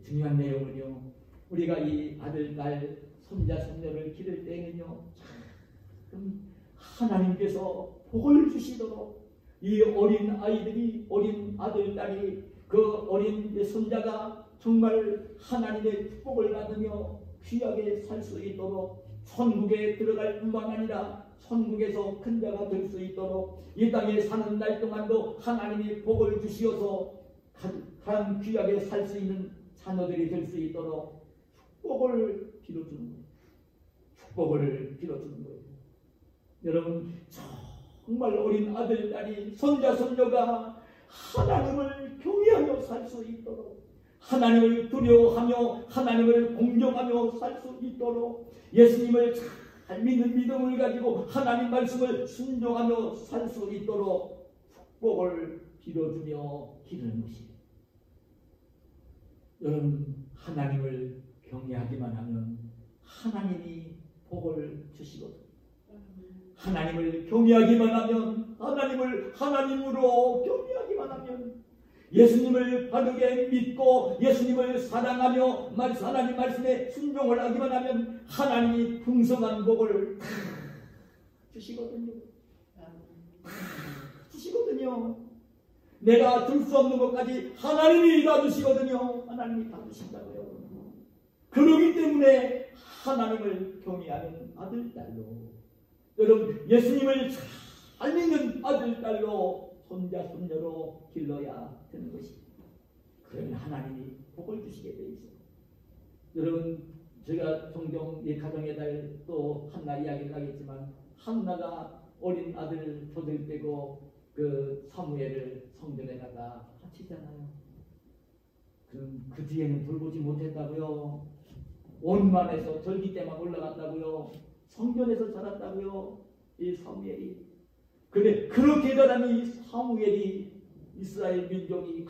중요한 내용은요, 우리가 이 아들, 딸, 손자, 손녀를 기를 때는요, 참 하나님께서 복을 주시도록 이 어린 아이들이, 어린 아들, 딸이, 그 어린 손자가 정말 하나님의 축복을 받으며 귀하게 살 수 있도록 천국에 들어갈 뿐만 아니라 천국에서 큰 자가 될 수 있도록 이 땅에 사는 날 동안도 하나님이 복을 주시어서 가장 귀하게 살 수 있는 자녀들이 될 수 있도록 축복을 빌어주는 거예요. 축복을 빌어주는 거예요. 여러분, 정말 어린 아들, 딸이, 손자, 손녀가 하나님을 경외하며 살 수 있도록 하나님을 두려워하며 하나님을 공경하며 살 수 있도록 예수님을 잘 믿는 믿음을 가지고 하나님 말씀을 순종하며 살 수 있도록 축복을 빌어주며 기르는 것이에요. 여러분, 하나님을 경외하기만 하면 하나님이 복을 주시거든요. 하나님을 경외하기만 하면 하나님을 하나님으로 경외하기만 하면 예수님을 바르게 믿고 예수님을 사랑하며 하나님 말씀에 순종을 하기만 하면 하나님이 풍성한 복을 주시거든요. 주시거든요. 내가 줄 수 없는 것까지 하나님이 다 주시거든요. 하나님이 다 주신다고요. 그러기 때문에 하나님을 경외하는 아들, 딸로, 여러분 예수님을 잘 믿는 아들, 딸로, 손자, 손녀로 길러야 되는 것입니다. 그러면 하나님이 복을 주시게 되어 있어요. 여러분 제가 종종 이 가정의 달 또 한나 이야기를 하겠지만, 한나가 어린 아들 조들 빼고 그 사무엘을 성전에다가 바치잖아요. 그럼 그 뒤에는 돌보지 못했다고요. 원만해서 절기 때만 올라갔다고요. 성전에서 자랐다고요. 이 사무엘이. 근데 그렇게 자란 이 사무엘이 이스라엘 민족이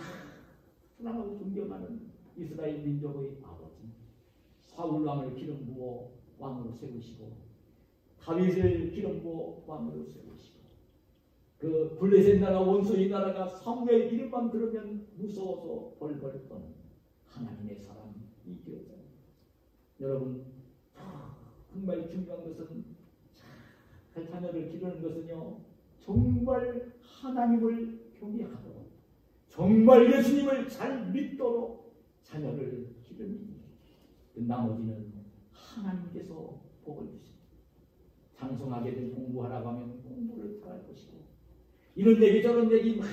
사랑하고 존경하는 이스라엘 민족의 아버지 사울 왕을 기름 부어 왕으로 세우시고, 다윗을 기름 부어 왕으로 세우시고, 그 블레셋 나라 원수의 나라가 사무엘 이름만 들으면 무서워서 벌벌 떠는 하나님의 사람이 되었잖아요. 여러분 정말 중요한 것은 잘 자녀를 기르는 것은요, 정말 하나님을 경외하도록, 정말 예수님을 잘 믿도록 자녀를 기르는, 나머지는 하나님께서 복을 주십니다. 장성하게든 공부하라고 하면 공부를 잘할 것이고, 이런 얘기 저런 얘기 막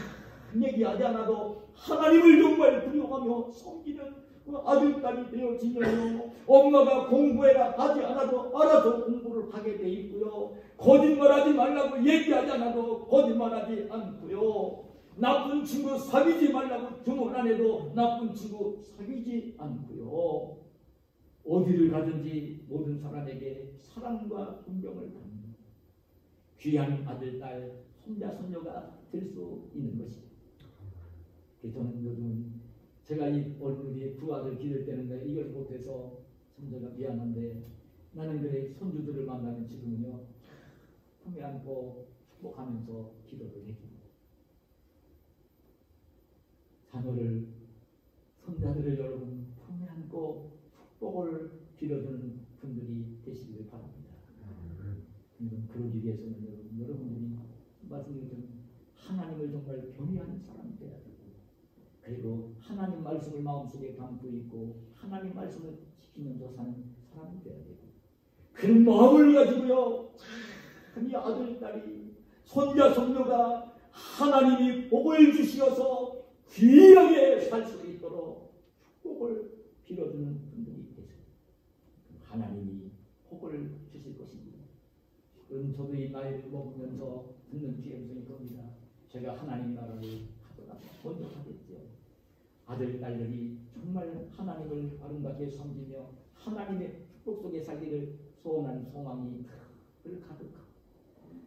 얘기하지 않아도 하나님을 정말 두려워하며 섬기는 아들, 딸이 되어지면요, 엄마가 공부해라 하지 않아도 알아서 공부를 하게 돼 있고요, 거짓말하지 말라고 얘기하지 않아도 거짓말하지 않고요, 나쁜 친구 사귀지 말라고 주문 안 해도 나쁜 친구 사귀지 않고요, 어디를 가든지 모든 사람에게 사랑과 존경을 받는 귀한 아들, 딸, 손자, 손녀가 될 수 있는 것입니다. 저는 요즘 제가 이 우리 두 아들 기를 때는 이걸 못해서 참 제가 미안한데, 나는 그래 손주들을 만나면 지금은요 품에 안고 축복하면서 기도를 해줍니다. 자녀를, 손자들을 여러분 품에 안고 축복을 빌어주는 분들이 되시기를 바랍니다. 그러기 위해서는 여러분들이 말씀드린 하나님을 정말 경외하는 사람이 되어야 되고, 그리고 하나님 말씀을 마음속에 담고 있고 하나님 말씀을 지키면서 사는 사람이 되어야 되고, 그런 마음을 가지고요 이 아들, 딸이, 손자, 손녀가 하나님이 복을 주시어서 귀하게 살 수 있도록 축복을 빌어주는 분들이 계세요. 하나님이 복을 주실 것입니다. 그럼 저도 이 나이를 먹으면서 듣는 귀의 음성이 겁니다. 제가 하나님 나라를 가더라도 먼저 하겠죠. 아들, 딸들이 정말 하나님을 아름답게 섬기며 하나님의 축복 속에 살기를 소원하는 소망이 가득하고,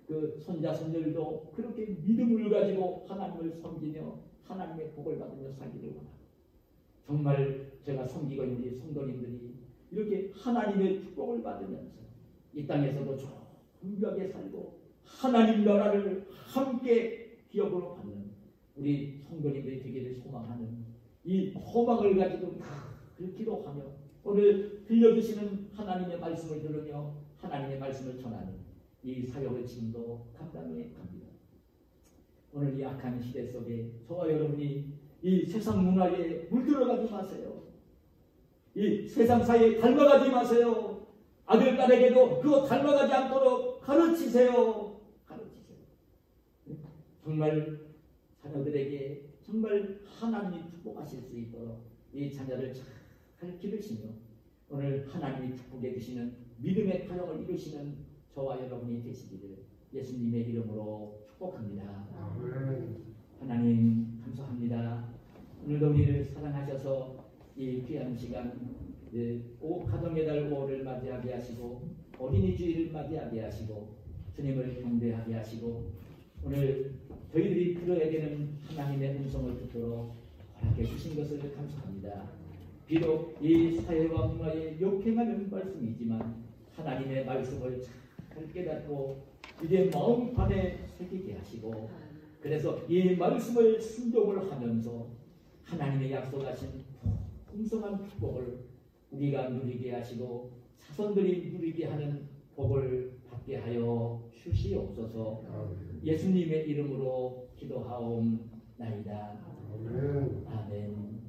그 손자, 손녀들도 그렇게 믿음을 가지고 하나님을 섬기며 하나님의 복을 받으며 살기를 원합니다. 정말 제가 섬기고 있는 우리 성도님들이 이렇게 하나님의 축복을 받으면서 이 땅에서도 존귀하게 살고 하나님 나라를 함께 기업으로 받는 우리 성도님들이 되기를 소망하는 이 소망을 가지고 기도하며 오늘 들려주시는 하나님의 말씀을 들으며 하나님의 말씀을 전하는 이 사역을 지금도 감당해 갑니다. 오늘 이 악한 시대 속에 저와 여러분이 이 세상 문화에 물들어가지 마세요. 이 세상 사회에 닮아가지 마세요. 아들, 딸에게도 그거 닮아가지 않도록 가르치세요. 정말 자녀들에게 정말 하나님이 축복하실 수 있도록 이 자녀를 잘 기르시며 오늘 하나님이 축복해 주시는 믿음의 가정을 이루시는 저와 여러분이 되시기를 예수님의 이름으로 축복합니다. 하나님 감사합니다. 오늘도 우리를 사랑하셔서 이 귀한 시간 가정의 달 5월을 맞이하게 하시고 어린이 주일을 맞이하게 하시고 주님을 경배하게 하시고 오늘 저희들이 들어야 되는 하나님의 음성을 듣도록 허락해 주신 것을 감사합니다. 비록 이 사회와 문화에 역행하는 말씀이지만 하나님의 말씀을 잘 깨닫고 이제 마음판에 새기게 하시고 그래서 이 말씀을 순종을 하면서 하나님의 약속하신 풍성한 축복을 우리가 누리게 하시고 자손들이 누리게 하는 복을 받게 하여 주시옵소서. 예수님의 이름으로 기도하옵나이다. 아멘.